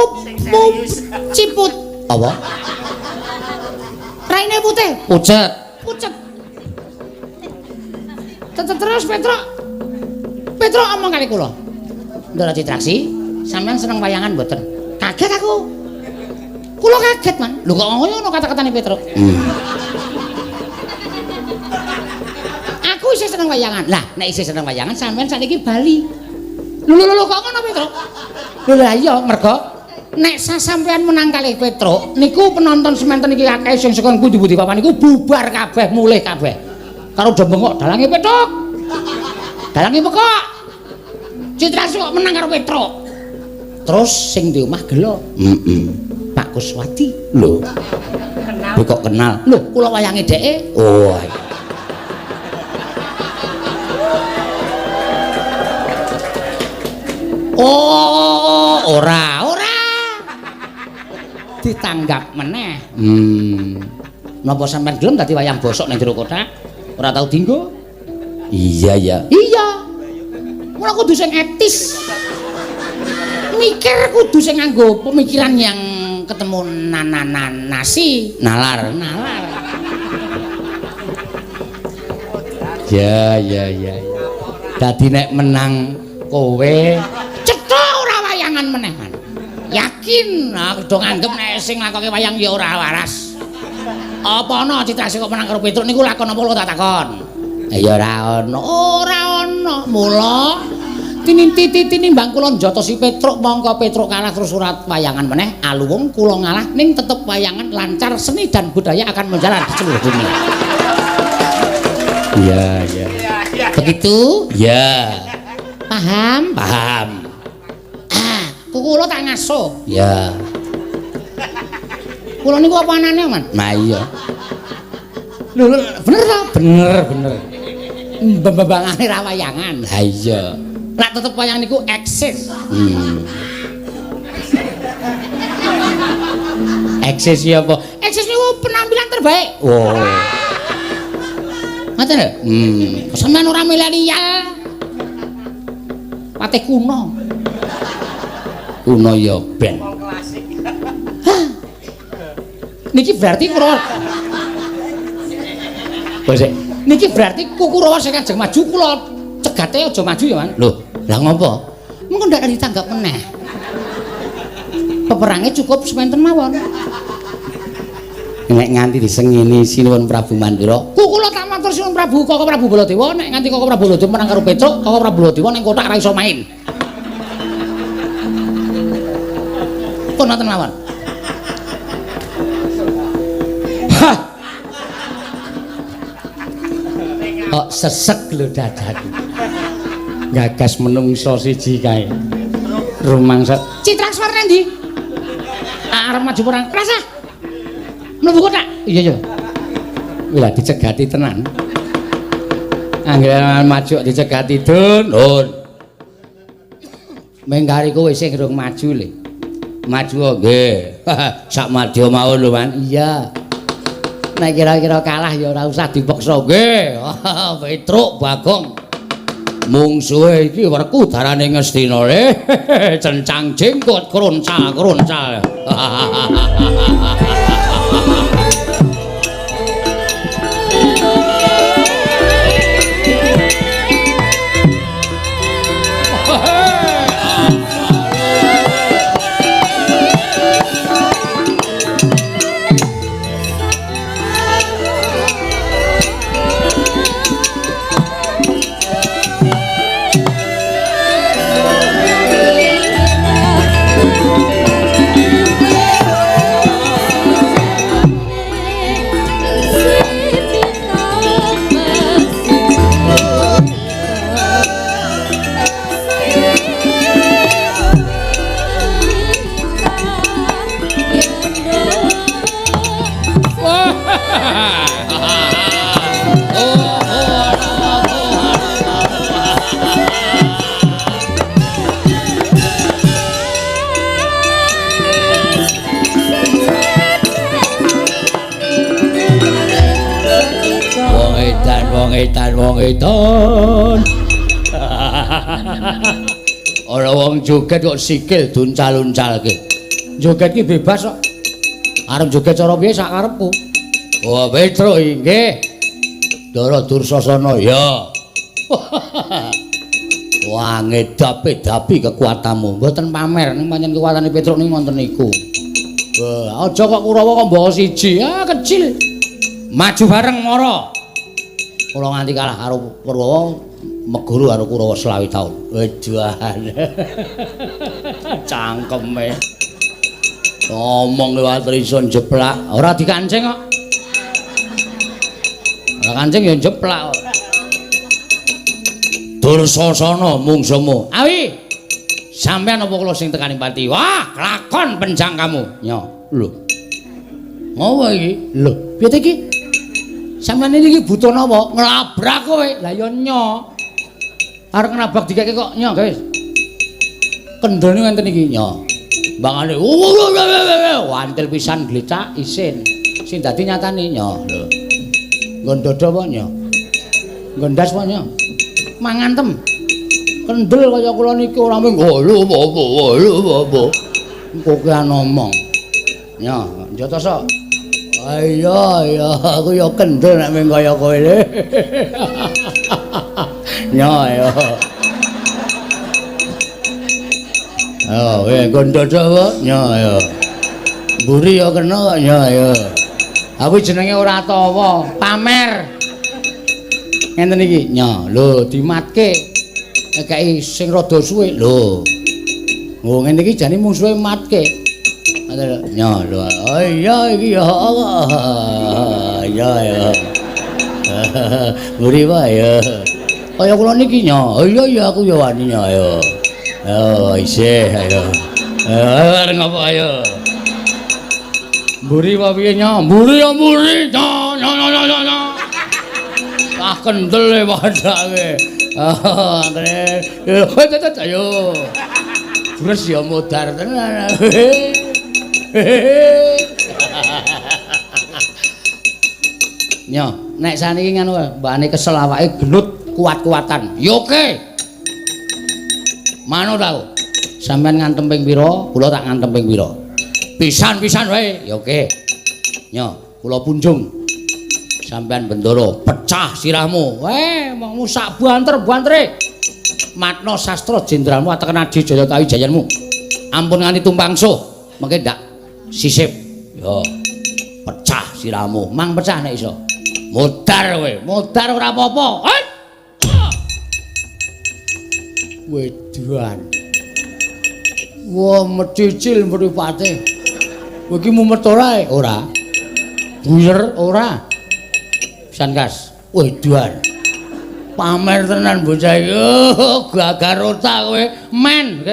ciput. Apa? Raine putih. Pucet. Pucet. Terus Petro omong kali kula. Ndara Citraksi, sampean seneng wayangan mboten? Kaget aku. Kula kaget, Man. Lho kok ngono kata-katane Petruk. Aku isih seneng wayangan. Lah, nek isih seneng wayangan sampean sakniki bali. Lho kok ngono Petruk? Lho lah iya mergo nek sasampean menang kalih Petruk niku penonton semanten iki akeh sing saka pundi-pundi papan niku bubar kabeh, mulih kabeh. Karo do bengok dalange Petruk. Dalange pekok. Citra kok menang karo Petruk. Terus sing di omah gelo. Pak Kuswati. Lho. Kok kenal? Lho, kula wayange dheke. Oh. Oh, ora ditanggap meneh. Napa sampean gelem dadi wayang bosok ning jero kotak? Ora tau dienggo? Iya. Mula kudu sing etis. Mikir kudu sing nganggo pemikiran yang ketemu nasi, nalar. Ya. Dadi nek menang kowe cetha ora wayangan meneh, Man. Yakin aku do nganggep nek sing lakoke wayang ya ora waras. Apa ana Citra kok menang karo Petruk niku lakon apa kok tak takon? Ya ora ana. Mula tinimbang kula njotosi Petruk mongko Petruk kalah terus surat wayangan meneh aluwung kula ngalah ning tetep wayangan lancar seni dan budaya akan menjalar di seluruh dunia. Iya. Begitu? Ya. Paham? Kula tak ngaso. Ya. Kula niku apa anane, Man? Nah iya. Lho, bener ta? Bener. Mbambangane ra wayangan. Ha iya. Lah tetep wayang niku eksis. Eksis ya apa? Eksis niku penampilan terbaik. Oh. Ngoten lho? Sampeyan ora milenial. Patih kuno. Kuno ya ben. Niki berarti Kurawa. Bosek, niki berarti Kurawa sing kajeng maju kula cegate aja maju ya, Man. Lho, lah ngopo? Mengko ndak ditanggap meneh. Peperange cukup semanten mawon. Nek nganti disengini sinuwun Prabu Mandura, kula tak matur sinuwun Prabu Koko Prabu Baladewa nek nganti Koko Prabu Baladewa menang karo Petruk, Koko Prabu Baladewa ning kotak ora iso main. Pun ngoten mawon. Kok sesek lho dadaku. Gagas menungso siji kae. Rumangsa. Citra Swarna ndi? Arep maju perang. Rasa. Mlebu kotak. Iya. Lah dicegati tenan. Angger maju dicegati Dun. Menggari kowe sing durung maju le. Maju nggih. Sak madya mawon lho, Man. Iya. Nek kira-kira kalah ya ora usah dipaksa nggih. Petruk Bagong. Mungsuhe iki werku darane Ngastina le. Cencang jenggot kroncal. Wong edan. Ora wong joget kok sikil duncal-uncalke. Joget ki bebas kok. Arep joget cara piye sak karepku. Oh, Petruk nggih. Dara Dursasana ya. Wah, ngedapi kekuatanmu. Mboten pamer ning pancen kekuatane Petruk ning wonten niku. Wah, aja kok Kurawa kok mbawa siji. Ah, kecil. Maju bareng mara. Kula nganti kalah karo Kurawa, meguru karo Kurawa 20 taun. Wedohan. Cangkeme. Ngomong liwat rison jeplak, ora dikancing kok. Ora kancing ya jeplak kok. Dursasana mungsemu. Awi. Sampeyan apa kula sing tekani pati? Wah, lakon penjang kamu. Nyo, lho. Ngopo iki? Lho, piye iki? Sampeyan iki butuh napa? Nglabrak kowe. Lah ya nyo. Arep nabrak dikeke kok nyo, guys. Kendhone ngenten iki nyo. Bangane wantil pisan glecak isin. Sing dadi nyatane nyo. Lho. Nggon dodo apa nyo? Nggondas apa nyo? Mangantem. Kendel kaya kula niki ora mung lho apa. Kok ki ngomong. Ya, njotoso. Iya, aku ya kendel nek mung kaya kowe. Ya. Oh, gondodo apa? Ya. Mburi ya kena ya. Aku jenenge ora tawa, pamer. Ngenten iki. Nya, lho dimatke. Kaki sing rada suwe lho. Oh, ngene iki jane musuhe matke. Nya, lho. Oh iya iki ya. Ya. Mburi wae ya. Kaya kula niki nya. Oh iya aku ya wani nya ya. Oh, isih ayo. Areng apa ayo? Mburi wae piye nya? Mburi ya mburi. Nya. Ah kendel padake. Ah, kene. Ayo. Terus ya modar tenan. Nya, nek saniki ngono mbane kesel awake genut kuat-kuatan. Ya oke. Manut aku. Sampeyan ngantem ping pira, kula tak ngantem ping pira. Pisan-pisan wae. Ya oke. Nya, kula punjung. Sampeyan Bendoro pecah sirahmu. Mongmu sak banter-bantere. Matna sastra jenderalmu ateken adi jaya kawijayanmu. Ampun nganti tumpangsuh. Mengke ndak sisip. Yo. Pecah sirahmu. Mang pecah nek iso. Modar kowe. Modar ora apa-apa. Wedoan. Wah, mecicil mripate. Kowe iki mumet ora? Ora. Buyer ora. Sankas, wedoan. Pamer tenan bocah iki. Gagar otak kowe, men.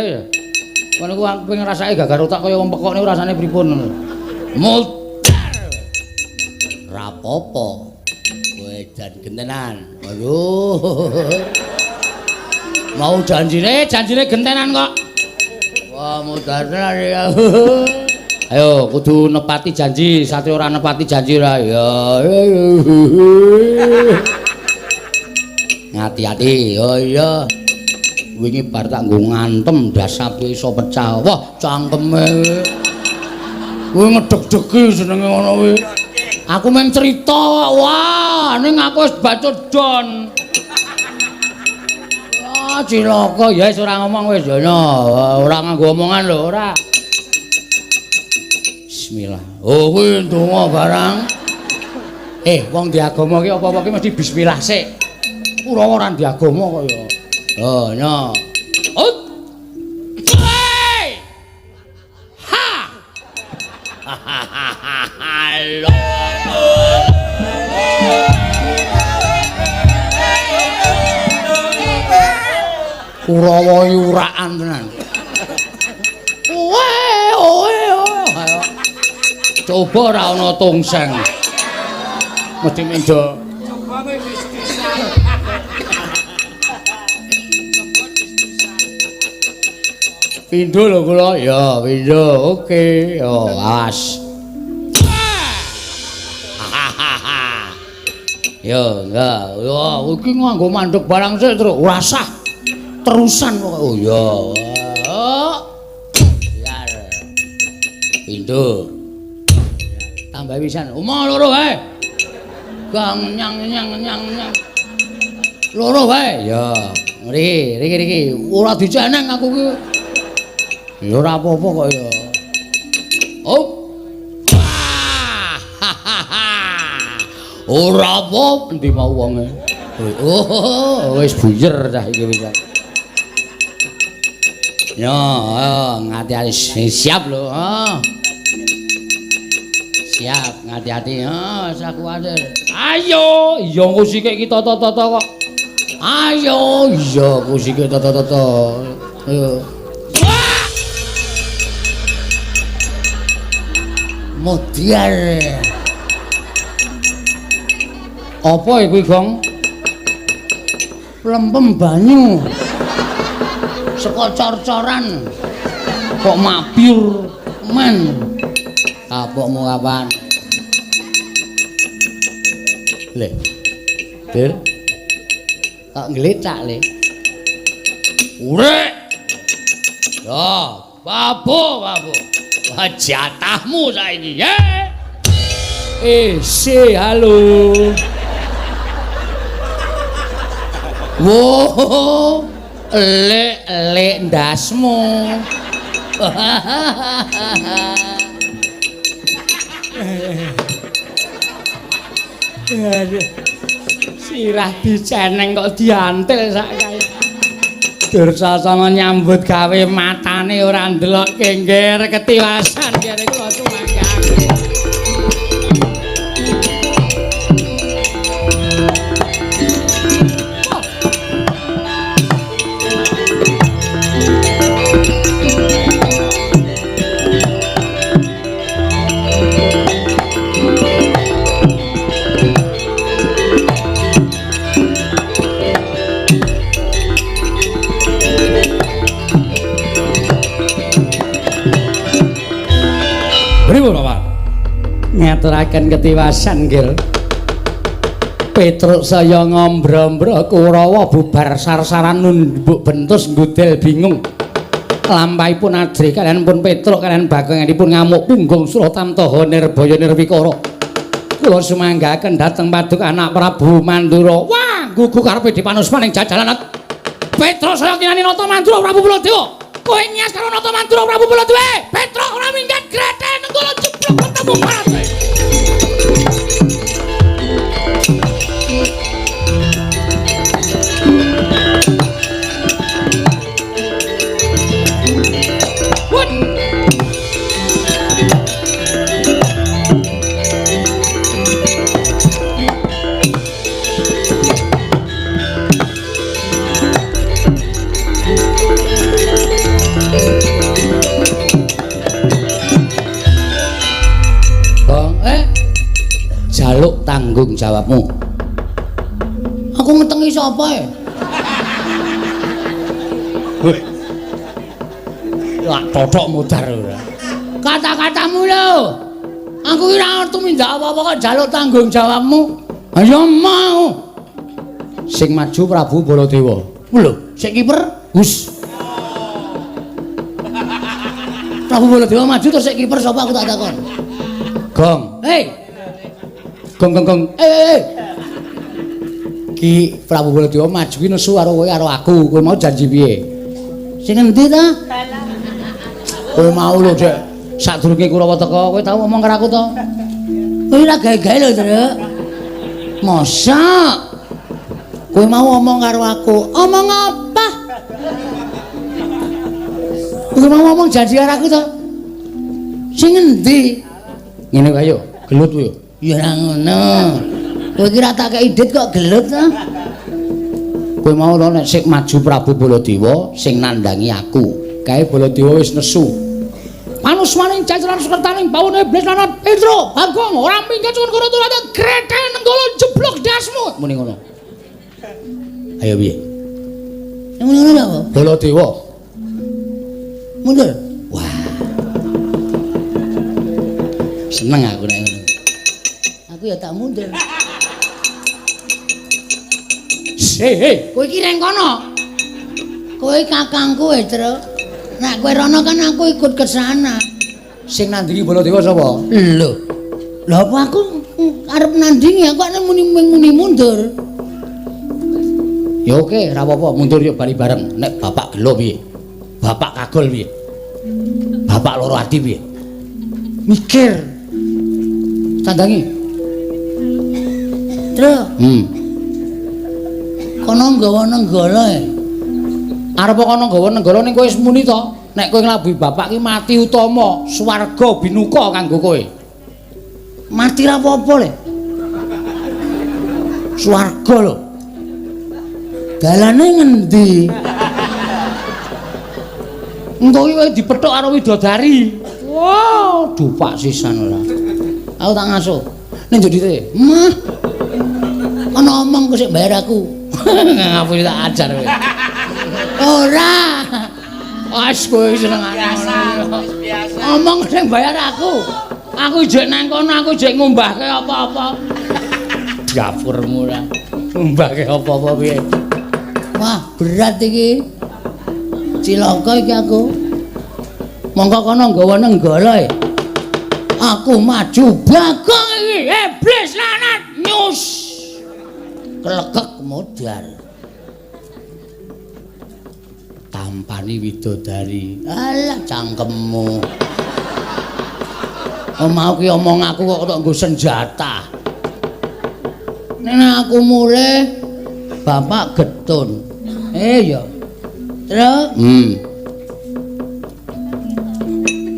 Ngono ku aku pengen rasake gagar otak kaya wong pekokne rasane pripun ngono. Modar. Ra apa-apa. Wedan gentenan. Waduh. Mau janjine gentenan kok. Wah, modar tenan ya. Ayo kudu nepati janji, sate ora nepati janji ra ya. Hati-hati. Oh iya. Wingi bar tak nggo ngantem dasape iso pecah. Wah, cangkeme. Kuwi ngedeg-degi jenenge ngono kuwi. Aku meng cerita. Wah, ning aku wis bacut don. Wah, cilaka ya wis ora ngomong wis ya. Ora nganggo omongan lho, ora. Bismillah. Oh, kuwi ndonga barang. Wong di agama ki apa-apa ki mesti bismillah sik. Kurawa ora di agama kok ya. Oh, nya. Ut. Ha. Halo. Kurawa yurakan tenan. Coba ora ana tongseng. Mesti mendo. Pindho lho kula. Ya, pindho. Oke. Yo, awas. Yo, enggak. Yo, iki nganggo mandek barang sik terus ora sah. Terusan kok. Oh ya. Biar. Pindho. Tambah pisan. Omong loro wae. Gang nyang. Loro wae. Ya. Riki. Ora diceneng aku ki. Ya ora apa-apa kok ya. Oh. Ora apa endi mau wonge. Oh, wis buyer cah iki wis. Ya, ngati-ati siap lho. Siap, ngati-ati. Sak kuwatir. Ayo, iya musike iki toto-toto kok. Ayo, iya musike toto-toto. Ayo. Modiar. Apa iku, Gong? Lempem banyu. Saka cor-coran. Kok mabur men. Kapokmu kapan? Le. Dir. Kok nglecak le. Urek. Yo, babu. Jatahmu saiki, ya. Halo. Wo, lek ndasmu. Sirah diceneng kok diantil sak kaya. Dursasana nyambut gawe matane ora ndelok kengger ketiwasan kene kula sumanggake. Pripun Bapak? Ngaturaken ketiwasan nggih. Petruk saya ngombro-mbro Kurawa bubar sar-saran nunduk bentus nggudel bingung. Lampahipun Adri kalian pun Petruk kalian Bagongipun ngamuk punggung Suratamtaha Nirbaya Nirwikara. Kula sumanggaken dhateng Paduk anak Prabu Mandura. Wah, gugu karepe dipanusmaning jajalan. Petruk saya kinani nata Mandura Prabu Baladewa. Kowe nyas karo nata Mandura Prabu Baladewa. Petruk ora minggat grete nenggala jeblok ketemu parate. Jaluk tanggung jawabmu. Aku ngetengi sapa e? Weh. Lah totok mudar ora. Kata-katamu lho. Aku ora ngerti mindak apa-apa kok jaluk tanggung jawabmu. Ayo mau. Sing maju Prabu Baladewa. Lho, sik kiper Gus. Prabu Baladewa maju terus sik kiper sapa aku tak takon. Gong. Hei. Gong. Ki Prabu Baladewa maju ki nesu karo kowe karo aku. Kowe mau janji piye? Sing endi ta? Kowe mau lho, Dek. Sadurunge Kurawa teka, kowe tau ngomong karo aku to? Kowe ora gawe-gawe lho, Dek. Mosok. Kowe mau ngomong karo aku. Omong apa? Kowe mau ngomong janji karo aku to? Sing endi? Ngene wae yo, gelut kowe. Ya ora ngono. Kowe iki ra tak kei idit kok gelut to. Kowe mau lho nek sik maju Prabu Baladewa sing nandangi aku. Kae Baladewa wis nesu. Manusmaning jajaran sekretaning Pawon Iblis lan Petro, Bagong ora minggat suwun kono tulade grete nenggala jeblok dasmu. Muni ngono. Ayo piye? Muni ngono apa? Baladewa. Mundur. Wah. Seneng aku nek ngono. Aku ya tak mundur. Hei, kowe iki nang kono. Kowe kakangku, Tru. Nek kowe rono kan aku ikut ke sana. Sing nandingi Baladewa sapa? Lho. Lha apa aku arep nandingi kok muni mundur. Ya oke, ora apa-apa, mundur yuk bali bareng. Nek bapak gelo piye? Bapak kagol piye? Bapak loro ati piye? Mikir. Tandangi. Truk. Kono nggawa nenggala e. Arep kono nggawa nenggala ning kowe wis muni to, nek kowe nglabuhi bapak ki mati utama, swarga binuka kanggo kowe. Mati ra apa-apa le. Swarga lho. Dalane ngendi? Engko iki kowe dipethuk karo widodari. Wow, dupak sisan ora. Aku tak ngasuh. Ning ndi te? Mah. Ana omong kok sik bayar aku. Ngapun tak ajar kowe. Ora. Wes kowe seneng Biasa. Omong sing bayar aku. Aku jek nang kono aku jek ngumbahke apa-apa. Dapurmu ora. Mbake apa-apa piye? Wah, berat iki. Cilaka iki aku. Monggo kono nggawa nenggala e. Aku maju Bagong iki. Iblis lanat nyus. Kelekek modal. Tampani widodari. Alah cangkemmu. Mau ki omong aku kok tok nggo senjata. Nek aku mulih bapak getun. Ya. Terus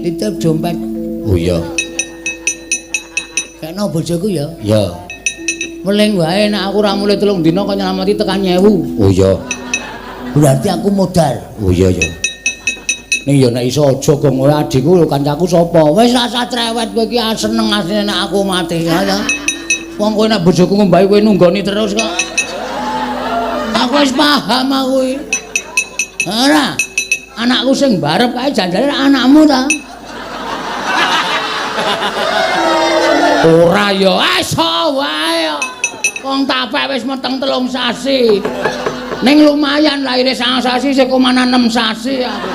titip dompet. Oh iya. Kena bojoku ya. Ya. Meling wae nek aku ora mulih 3 dina kok nyelamati tekan 1000. Oh iya. Berarti aku modal. Oh iya ya. Ning ya nek iso aja gong kowe adikku lho kancaku sapa? Wis rasa cerewet kowe iki seneng asline nek aku mati ya. Wong kowe nek bojoku ngombahi kowe nunggoni terus kok. Aku wis paham aku iki. Ora. Anakku sing barep kae janjane anakmu ta? Ora ya. Iso wae. Wong tapek wis meteng 3 sasi. Ning lumayan lahir 9 sasi 1,6 sasi aku.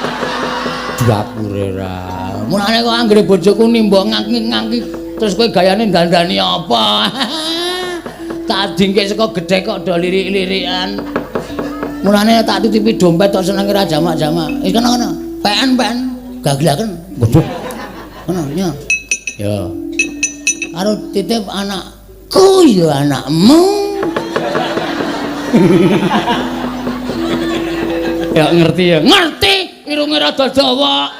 Dapure ra. Mulane kok anggere bojoku nimbok ngangki-ngangki terus kowe gayane dandani apa? Tak dingke saka gedhe kok do lirik-lirikan. Mulane tak titipi dompet tok senenge ra jamak-jamak. Iki kono. PN gaglaken. Waduh. Kono ya. Ya. Karo titip anakku ya anakmu. Ya ngerti ya. Ngerti irunge rada dawa.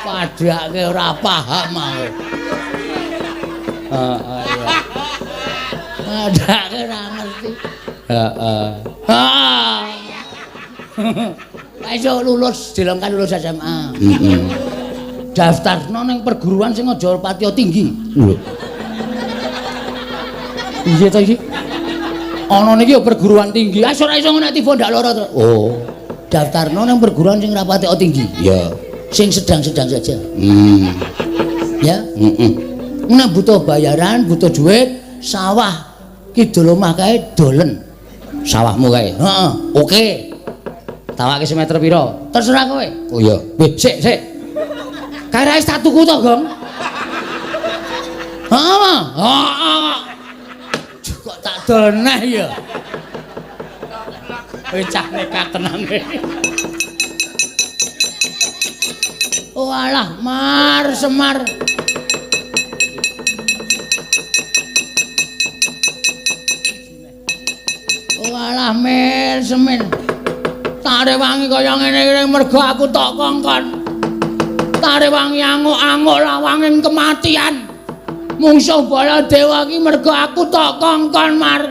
Padake ora paham aku. Heeh. Padake ora ngerti. Heeh. Iso lulus dilengkan lulus SMA. Heeh. Daftarno ning perguruan sing aja patiya tinggi. Lho. Iya ta iki? Ana niki perguruan tinggi. Wis ora iso nek tiba ndak lara to. Oh. Daftarno ning perguruan sing ra patiya tinggi. Ya. Sing sedang-sedang saja. Ya. Nek butuh bayaran, butuh duit, sawah kidul omah kae dolen. Sawahmu kae. Heeh. Oke. Tawake semeter pira? Terserah kowe. Oh iya. Wih, sik. Kae ra wis tak tuku to, Gong? Heeh. Kok tak doneh ya. Kowe cah nekat tenan kowe. Walah, Mar Semar. Walah, Mir Semin. Tare wangi kaya ngene iki mergo aku tok kongkon. Tare wangi anguk-anguk lawanging kematian. Mungsuh Baladewa iki mergo aku tok kongkon, Mar.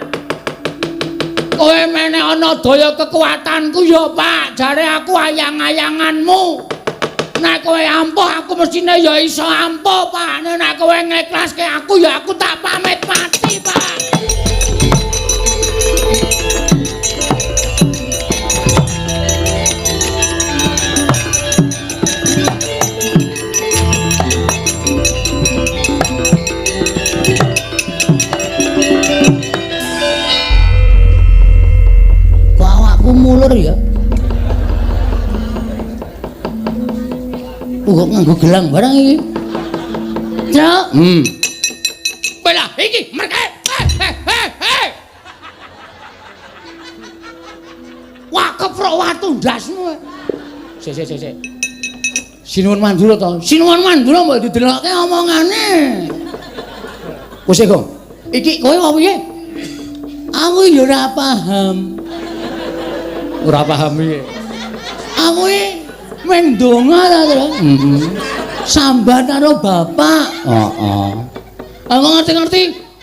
Kowe meneh ana daya kekuatanku ya, Pak. Jare aku ayang-ayanganmu. Nek kowe ampuh aku mestine ya iso ampuh, Pak. Nek kowe ngiklaske aku ya aku tak pamit mati, Pak. Kok awakku mulur ya? Kok nganggo gelang barang iki? Cak. Belah iki merke. Wah, keprok watu ndasmu. Sik. Sinuwun mandura to. Sinuwun mandura mbok didelokke omongane. Wis, Gong. Iki kowe apa piye? Aku ya ora paham. Ora paham piye? Aku meng donga ta, Tru. Sambat karo bapak. Heeh. Aku ngerti-ngerti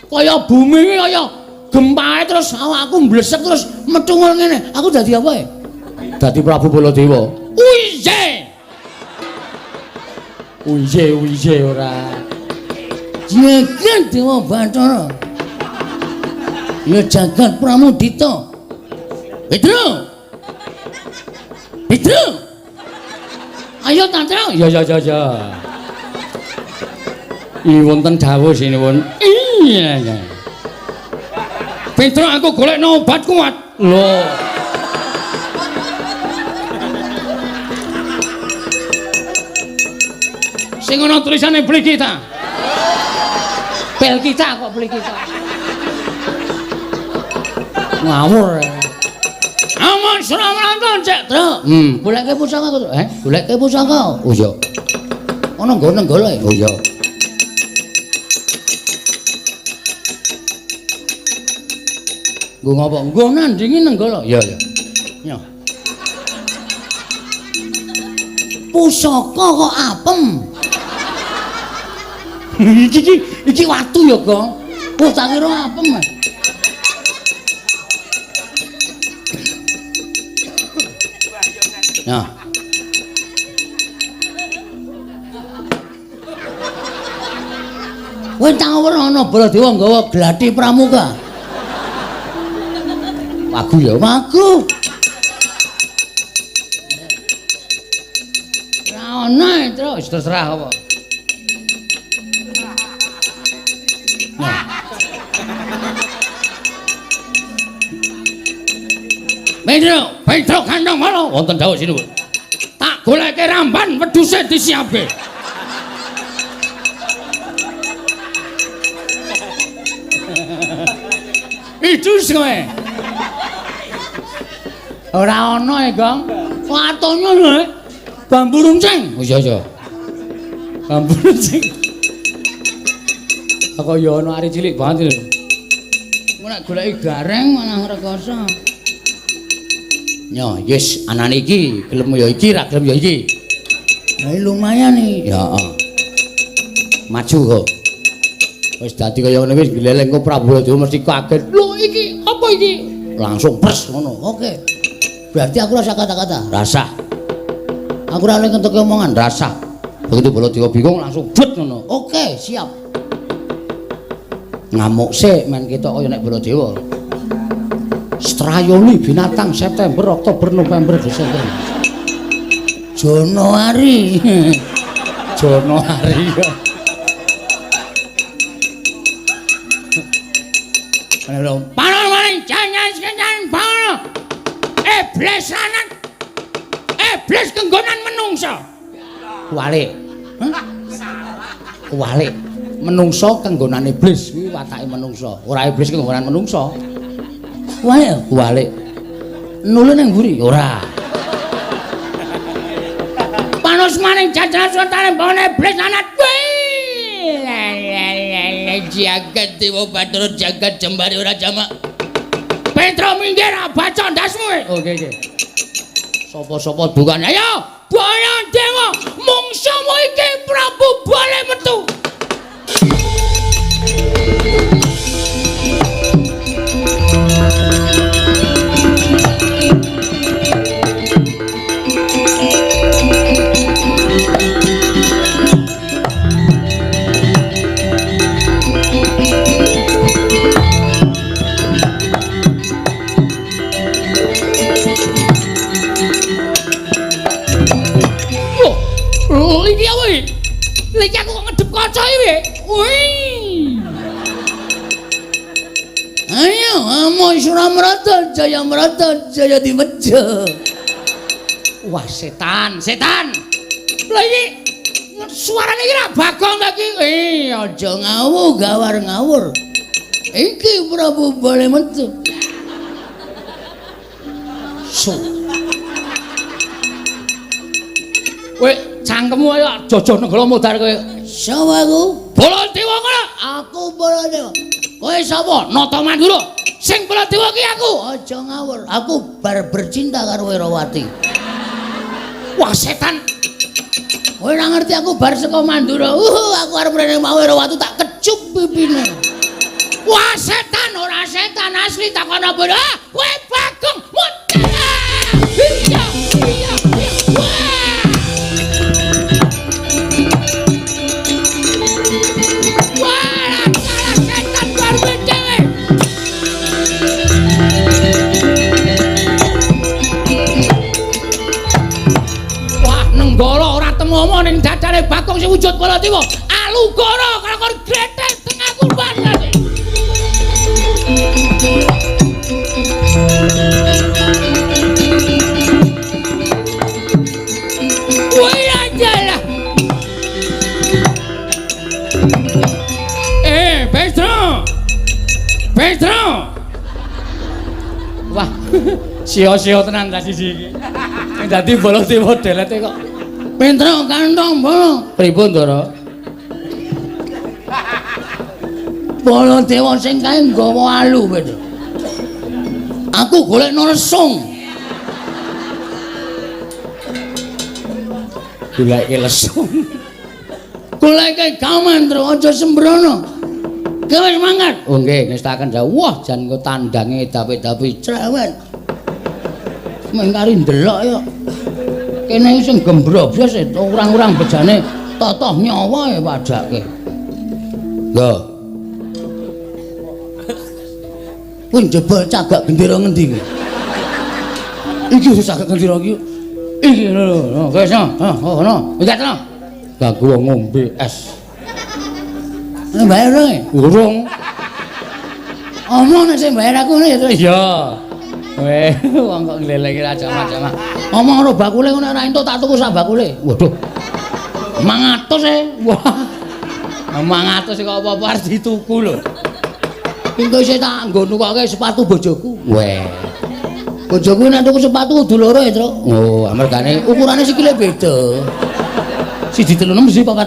kaya bumi iki kaya gempae terus awakku mblesek terus metu ngene. Aku dadi apa ya? Dadi Prabu Baladewa. Uije. Uije ora. Jagat Dewa Bathara. Ya jagat Pramudita. Petro. Petro. Ayo Tantro. Ya. Iki wonten dawuh sinuwun. Iya. Petro aku golekno obat kuat. Lho. Sing ana tulisane beli kita. Bel kita kok beli kita. Ngawur. Aman Suramanto cek, Tru. Goleke pusaka, Tru. Goleke pusaka. Oh iya. Ana nggone golek. Oh iya. Nggo ngopo? Nggo nandingi nenggala. Iya. Ya. Pusaka kok apem. iki watu ya, Gong. Oh, tak kira apem, Mas. Ya. Kowe tawur ana Baladewa nggawa glathi pramuka. Wagu ya. Wagu. Ora ana terus terserah apa. Petro kandang malo Wonten dawuh sinuwun. tak goleke ramban wedhuse disiapke. Idus kowe. Ora ana e, Gong. Watonyo lho. Bambu runcing. Oh iya. Bambu runcing. Aku ya ana ari cilik banget lho. Nek goleki gareng malah ngrekoso. Ya, yes, anane iki gelem ya iki, ra gelem ya iki. Lah lumayan iki. Ya, heeh. Maju kok. Wis dadi kaya ngene wis gleleng kok Prabu Baladewa mesti kaget. Lho iki apa iki? Langsung pres ngono. Oke. Berarti aku rasa kata-kata. Rasah. Aku ora oleh ngentuki omongan. Rasah. Begitu Baladewa bingung langsung but ngono. Oke, siap. Ngamuk sik men ketok kaya nek Baladewa. Strayoli binatang September, Oktober, November, Desember. Januari. Januari. Panon maning jangan sekencan panon. Iblis lanat. Iblis kenggonan menungso. Kuwalik. Kuwalik. Menungso kenggonan iblis kuwi watake menungso. Ora iblis kenggonan menungso. Wae Kuwalik. nulun nang mburi. Ora. Panos maning jajaran sultane bone iblis lanat. Jagat Dewa Bathara jagat jembare ora jamak. Petro minggir baca ndasmu. Oke. Sapa-sapa dukan ayo Bala Dewa mungsumu iki Prabu Bale metu. Iki apa iki? Lek aku kok ngedep kaca iki. Wih. Ayo, amo Suramarta, Jaya dimejo. Wah, setan. Lah iki suarane iki ra Bagong ta iki? Aja ngawur, gawar ngawur. Iki Prabu Bale metu. Kowe cangkemmu ayo jojo negara modar kowe. Sapa aku? Baladewa kono. Aku Baladewa. Kowe sapa? Nata Mandura. Sing Baladewa ki aku. Aja ngawur, aku bar bercinta karo Werawati. Wah setan. Kowe ora ngerti aku bar saka Mandura. Aku arep rene mau Werawati tak kecup pipine. Wah setan ora setan asli takon apa ora? Kowe Bagong Mundara. Iya iya iya. Wah. Wah, setan bar dhewe. Wah, nenggala ora temomo ning dadane Bagong sing wujud Baladewa. Alugara kakon gretek tengah kurban. Woi aja lah. Pedro. Pedro. Wah, sio-sio tenan tadi iki. Dadi Baladewa delete kok. Pedro kantong bolo. Pripun, Ndara? Baladewa sing kae nggawa alu, Pedro. Aku golek nesung. Goleke lesung. Goleke Kamandra aja sembrono. Kowe semangat. Oh nggih, ngestaken jauh. Wah, jan engko tandange dapi-dapi Cerewet. Mengkari ndelok ya. Kene iki sing gembroblos orang-orang bejane totoh nyawa ya padake. Lho. Kuwi jebol cagak gendera ngendi kuwi? Iki wis cagak gendera iki. Iki lho, wis no. Ngono. Ikat no. Ganggu wong ngombe es. Bayar dong. Urung. Omong nek sing bayar aku ngene ya. Iya. Weh, wong kok ngleleki ra jama-jama. Omong karo bakule ngono ora entuk tak tuku sak bakule. Waduh. 500 Wah. 500 kok apa-apa harus dituku lho. Engko isih tak nggo nukoke sepatu bojoku. Weh. Bojoku nek tuku sepatu kudu loro ya, Truk. Oh, amargane Ukurane sikile beda. siji 36 siji 45.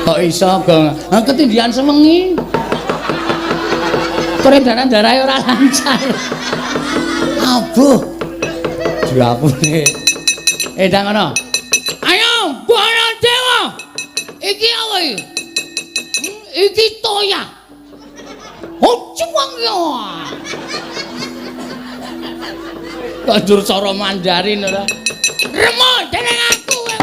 Kok iso, Gong? Ketindihan sewengi. Peredaran darah ora lancar. Abuh. Diapune. Edang ngono. Ayo, Baladewa. Iki apa iki? Iki toya. Ocuwang yo. Kondur cara Mandarin ora. Remo dening aku kowe.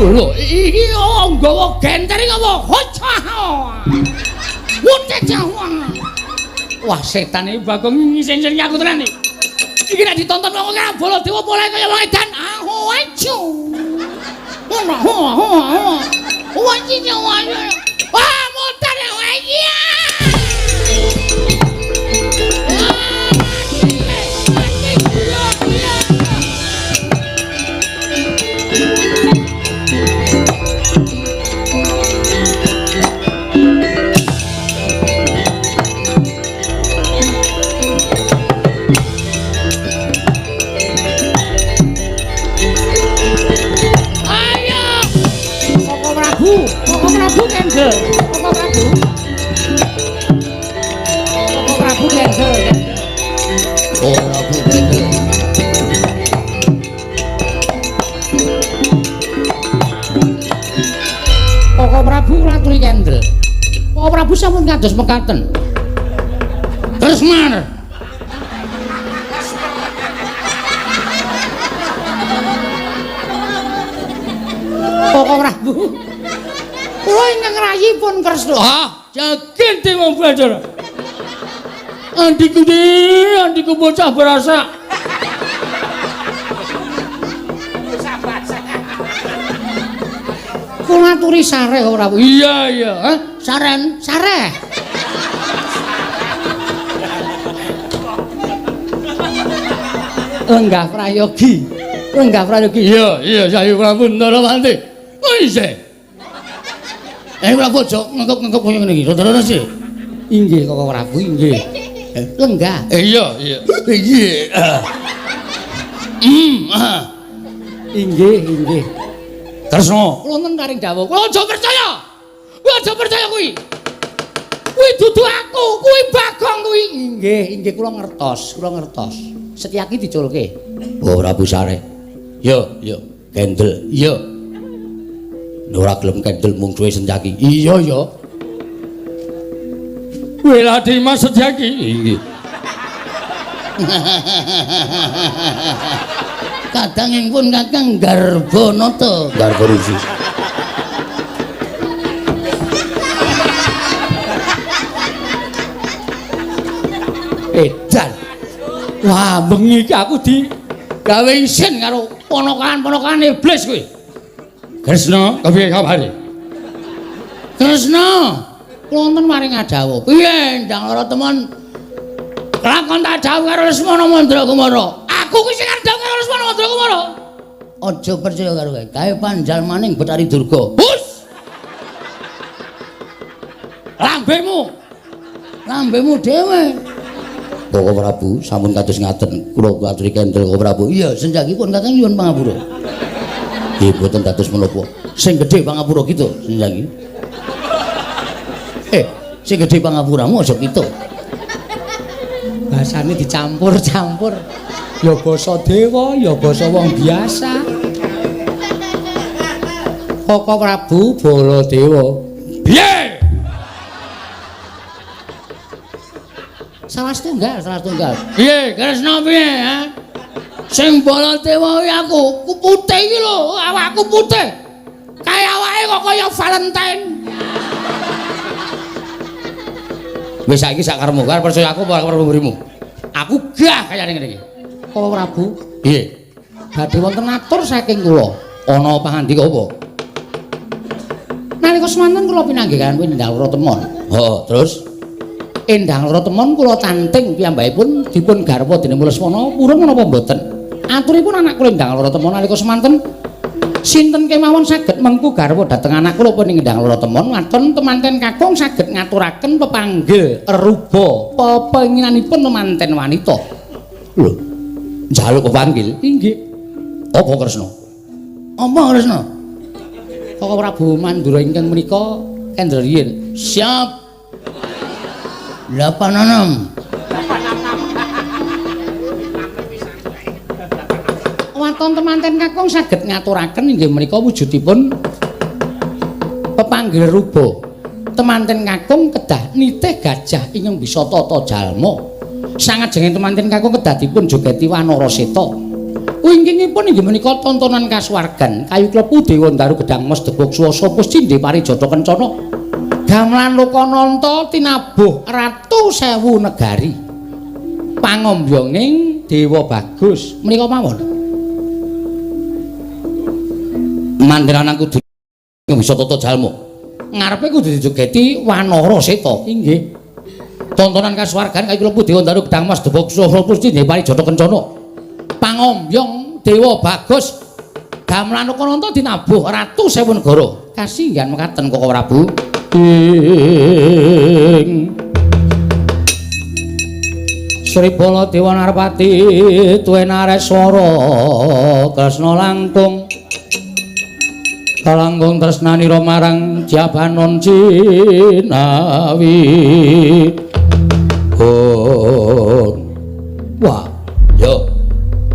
Lho, iki nggawa genter iki apa? Hocah. Wutet jawang. Wah, setan iki Bagong ngising-ngising aku tenan iki. Iki nek ditonton wong kaya Baladewa mulai kaya wong edan. Aho acu. Wah, muter ya iya. Prabu Kendel. Koko Prabu. Koko Prabu Kendel. Oh, Prabu Kendel. Koko Prabu Ratu Kendel. Koko Prabu sampun kados mekaten. Terus mana? Koko Prabu. Kula ingkang rayipun Kresna. Ah, jagen teng belajar. Andiku bocah berasa. Kula aturi sareh ora. Iya, iya. Hah? Saren, Sareh. Lenggah prayogi. Lenggah Prayogi. Iya, Yayi Prabu Ndarawati. Oh isih. Prabu aja ngengkep-ngengkep koyo ngene iki. Terus sih. Inggih Koko Prabu, inggih. Lenggah. Iya. Inggih. Kresna. Kula nenten karing dawuh. Kula aja percaya. Kula aja percaya kuwi. Kuwi dudu aku, kuwi Bagong kuwi. Inggih, kula ngertos. Setyaki diculke. Oh, Prabu Sare. Yo, kendel. Yo. Ora gelem kendel mung duwe Setyaki. Iya, ya. Weladi Mas Setyaki. Inggih. Kadangipun Kakang Garbonata. Garborusi. Edan. Wah, bengi iki aku gawe isin karo ponokan-ponokan iblis kuwi. Kresna, kepiye kabare? Kresna, kula wonten maring adawuh. Piye ndang lara temen lakon tak dawuh karo Lesmana Mandrakumara. Aku kuwi sing dawuh karo Lesmana Mandrakumara. Aja percaya karo kowe. Gawe panjal maning Betari Durga. Hus. Lambemu dhewe. Koko Prabu sampun kados ngaten. Kula aturi kendel Koko Prabu. Iya, senjakipun Kakang nyuwun pangapura. Nggih boten dados menapa. Sing gedhe pangapura gitu, senjaki. Sing gedhe pangapuramu aja gitu. Bahasane dicampur-campur. Ya basa dewa, ya basa wong biasa. Koko Prabu Baladewa. Piye? Salah setunggal. Piye, Kresna piye, ha? Sing Baladewa kuwi aku, ku putih iki lho, awakku putih. Kaya awake kok kaya Valentine. Wis saiki sak karepmu, karo percaya aku apa karo mrimu? Aku gah kayane ngene iki. Koko Prabu, Piye? badhe wonten atur saking kula. Ana pangandika apa? Nalika semanten kula pinanggih kan Endang Loro Temon. Terus Endang Loro Temon kula tanting piyambakipun dipun garwa dening Lesmana purun menapa mboten. Aturipun anak kula Endang Loro Temon nalika semanten sinten kemawon saged mengku garwa dhateng anak kula pun Endang Loro Temon ngaton temanten kakung saged ngaturaken pepanggil ruba pepinginanipun temanten wanita. lho, njaluk pepanggil. Inggih. Apa Kresna? Apa Kresna? Koko Prabu Mandura ingkang menika Kendrariyin. Siap. 86. Waton temanten kakung saged ngaturaken inggih menika wujudipun pepanggil ruba. Temanten kakung kedah nitih gajah ingkang bisa tata jalma. Sangajenging temanten kakung kedah dipun jogeti wanara seta. Wingkingipun inggih menika tontonan kasuwargan kayu klepu Dewa Ndaru Gedang Mas Debok Swasa Puscindhe Parijata Kencana. Gamelan Lokananta tinabuh Ratu Sewu Negari. Pangombyonging Dewa Bagus menika mawon. Mandranan kudu bisa tata jalma. Ngarepe kudu dijogeti wanara seta. Inggih. Tontonan kasuwargan kayu klepu Dewa Ndaru Gedang Mas Debok Swasa Puscindhe Parijata Kencana. Pangombyong Dewa Bagus. Gamelan Lokananta dinabuh Ratu Sewu Negara. Kasinggihan mekaten Koko Prabu. Sri Baladewa Narpati tuwe nareswara Kresna langkung kalangkung tresnanira marang Jabanon Cinawi. Wah, yo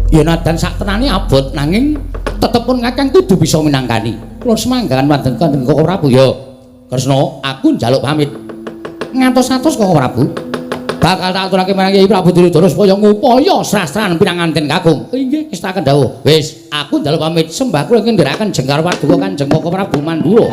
yen adan sak tenane abot nanging tetepun Kakang kudu bisa minangkani. Kula semanggakan wonten Koko Prabu yo. Kresna, aku njaluk pamit. Ngantos-atos Koko Prabu. Bakal tak aturake marang Kyai Prabu Duryudana supaya ngupaya srastran pinanganten kakung. Inggih, istakaken dawuh. Wis, aku njaluk pamit. Sembah kula ngendharaken jengkar paduka Kanjeng Koko Prabu Mandura.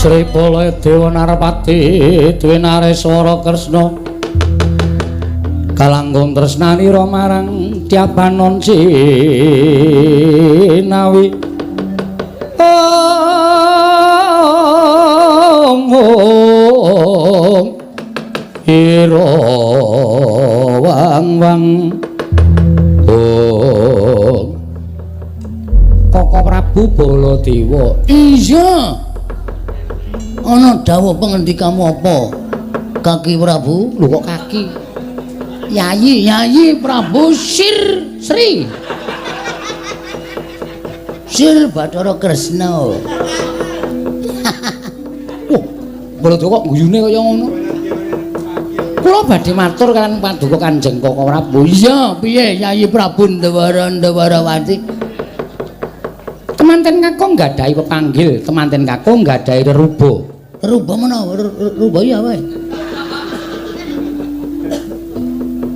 Sri Pala Dewa Narpati Dwi Nareswara Kresna kalangkung tresnanira marang Tyapanon Sinawi ira wang-wang Koko Prabu Baladewa. Iya. Ana dawuh pengendikamu apa? Kaki Prabu? Lho kok kaki? Yayi Prabu Sri Bathara Kresna. Baladewa kok guyune kaya ngono? Kula badhe matur kan paduka Kanjeng Koko Prabu. Iya, piye Yayi Prabu Ndawarawati? Temanten Kakung nggadahi pepanggil, temanten Kakung nggadahi reruba. Reruba menawa? Reruba ya wae.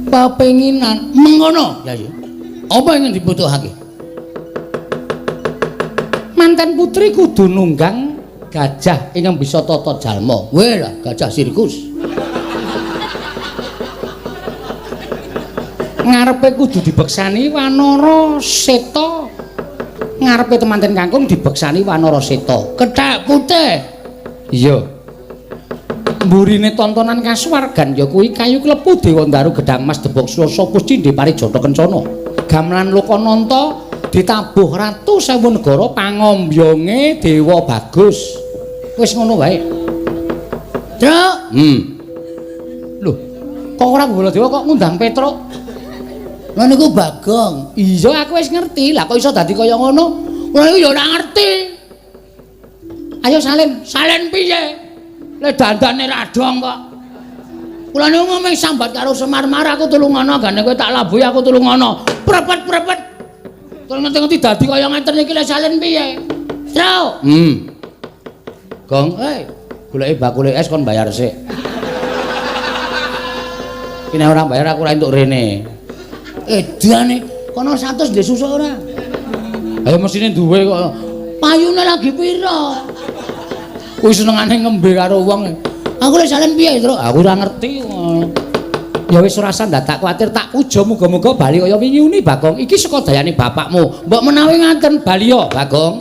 Papenginan mengono, Yayi. Apa yang dibutuhake? Manten putri kudu nunggang gajah ingkang bisa tata jalma. Weh lah, gajah sirkus. Ngarepe kudu dibeksani Wanara Seta. Ngarepe temanten Kakung dibeksani Wanara Seta. Kethek putih. Iya. Mburine tontonan kasuwargan ya kuwi kayu klepu Dewa Ndaru Gedhang Mas Debok Swasa Puscindhe Parijata Kencana. Gamelan Lokananta ditabuh Ratu Sewu Negara pangombyonge Dewa Bagus. Wis ngono wae. Truk. Lho, kok ora Baladewa kok ngundang Petruk? Lha niku Bagong. Iya, aku wis ngerti. Lah kok iso dadi kaya ngono? Lha iku ya ora ngerti. Ayo salin. Salen piye? Le dandane radong kok. Kula niku ngomong sambat karo Semar-mar aku tulungono, gane kowe tak labuhi aku tulungono. Prepet. Kok ngerti-ngerti dadi kaya ngeten iki le salen piye? Truk. Gong, goleki bakule es kon bayar sik. Ki nek ora bayar aku ora entuk rene. Edane kono 100 ndek susu ora? Ayo mesine duwe kok. Payune lagi pira? Kuwi senengane ngembe karo wong. Aku lek salen piye, Truk? Aku ora ngerti. Ya wis ora usah ndak tak kuwatir tak puja muga-muga bali kaya wingi uni Bagong. Iki saka dayane bapakmu. Mbok menawi ngaten bali yo Bagong.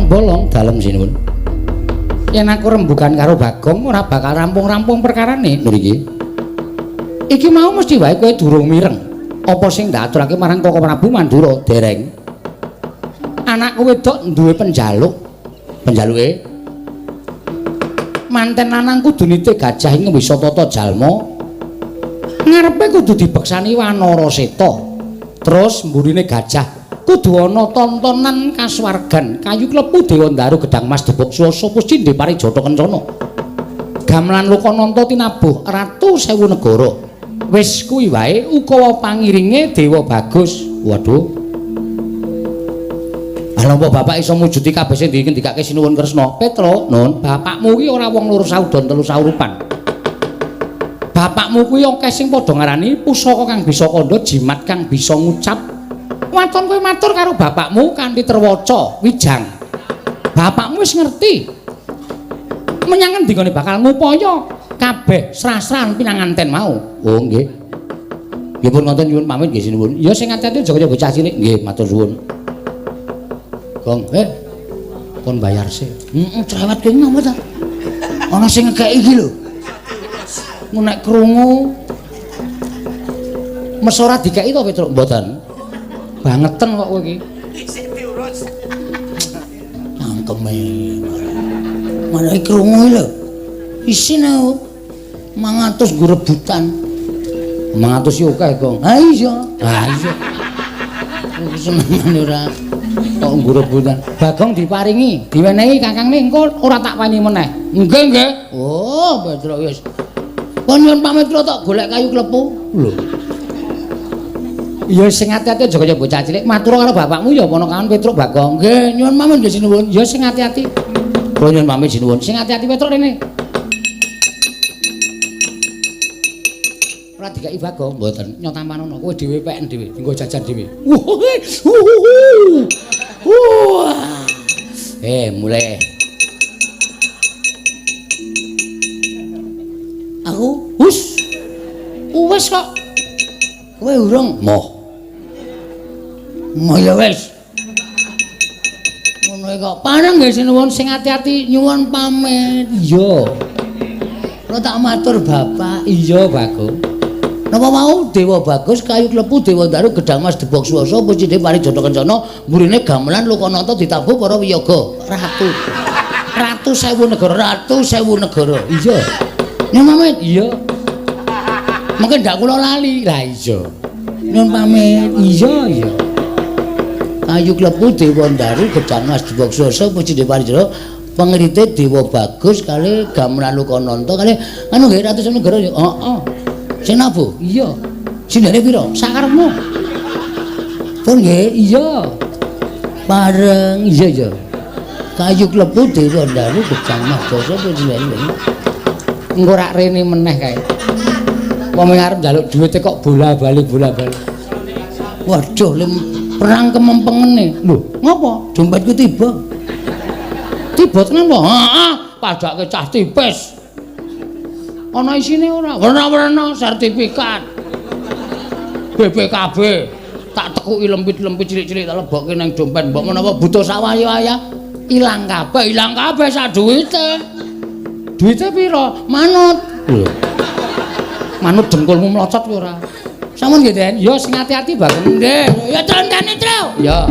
Bolong dalem sinipun. Yen aku rembugan karo Bagong ora bakal rampung-rampung perkarane mriki. Iki mau mesti wae kowe durung mireng. Apa sing ndak aturake marang Koko Prabu Mandura dereng? Anakku wedok duwe penjaluk. Penjaluke manten lanang kudu nitih gajah ing bisa tata jalma. Ngarepe kudu dibeksani Wanara Seta. Terus mburine gajah kudu ana tontonan kasuwargan kayu klepu Dewa Ndaru Gedhang Mas Debok Swasa Puscindhe Parijata Kencana. Gamelan Lokananta tinabuh Ratu Sewu Negara. Wis kuwi wae ukawa pangiringe Dewa Bagus. Waduh. Ala apa bapak iso mujudi kabeh sing dikake sinuwun Kresna? Petruk, Nun, bapakmu kuwi ora wong loro saudon telu saurupan. Bapakmu kuwi akeh sing padha ngarani pusaka kang bisa kandha, jimat kang bisa ngucap. Waton kowe matur karo bapakmu kanthi terwaca wijang. Bapakmu wis ngerti. Menyang endi gone bakal ngupaya kabeh srasran pinanganten mau. Oh nggih. Nggih pun ngoten nyuwun pamit nggih sinuwun. Ya sing ati-ati aja kaya bocah cilik. Nggih matur suwun. Gong, kon bayar sih. Cerewet kene apa ta? Ana sing ngekeki iki lho. Nek krungu mes ora dikeki to Petruk mboten. Bangeten kok kowe iki. Cangkeme. Mana iki krungu lho. Isine 500 nggo rebutan. 500 yo akeh, Gong. Ha iya. Ha iya. Senengane ora Kok nggo rebutan. Bagong diparingi, diwenehi Kakangne engko ora tak pani meneh. Nggih, nggih. Oh, Petruk wis. Kon nyuwun pamit kula tok golek kayu klepu. Lho. Ya sing ati-ati aja kaya bocah cilik. Matur karo bapakmu ya ponakan Petruk Bagong. Nggih, nyuwun pamit nggih sinuwun. Ya sing ati-ati. Kula nyuwun pamit sinuwun. Sing ati-ati Petruk rene. Ora dikeki Bagong, mboten. Nyotamanono kowe dhewe peken dhewe, dienggo jajan dhewe. Wah. Mulai. Aku Wis kok. kowe urung. Moh. Ya wis. Ngono kok. Pareng nggih sinuwun sing ati-ati nyuwun pamit. Iya. Kula tak matur Bapak. Iya, Bagong. Napa mau Dewa Bagus kayu klepu Dewa Daru gedang Mas Debok Swasa pucine Parijoto Kencana mburine gamelan Lokananta ditabuh para wiyaga ratu. Ratu 1000 negara, ratu 1000 negara. Iya. Nyuwun pamit. Iya. Mengke ndak kula lali. Lah iya. Nyuwun pamit. Iya. Kayu klepu Dewa Daru gedang Mas Debok Swasa pucine Parijoto pengrite Dewa Bagus kali gamelan Lokananta kali anu nggih ratu 1000 negara ya. Heeh. Sing nabuh? Iya. Sindene pira? Sakarepmu. Pun nggih. Iya. Bareng Iya. kayu klepu Dewa Daru gedang Mas Dasa pucine. Engko rak rene meneh kae. Wong arep njaluk dhuwite kok bola-bali. Waduh, perang kemempengene. Lho, Ngopo? Dompetku tiba. tiba tenan po. Heeh, pajake cah tipis. Ana isine ora? Werna-werna sertifikat. BPKB. Tak tekuki lempit-lempit cilik-cilik tak lebokke nang dompet. Mbok menawa butuh sawaya-waya ilang kabeh sak duwite. Duite pira? Manut. Lho. Manut dengkulmu mlocot kowe ora. Sampun nggih, Den? Ya sing ati-ati, Bang. Nggih. Ya trontene, Tru. Ya.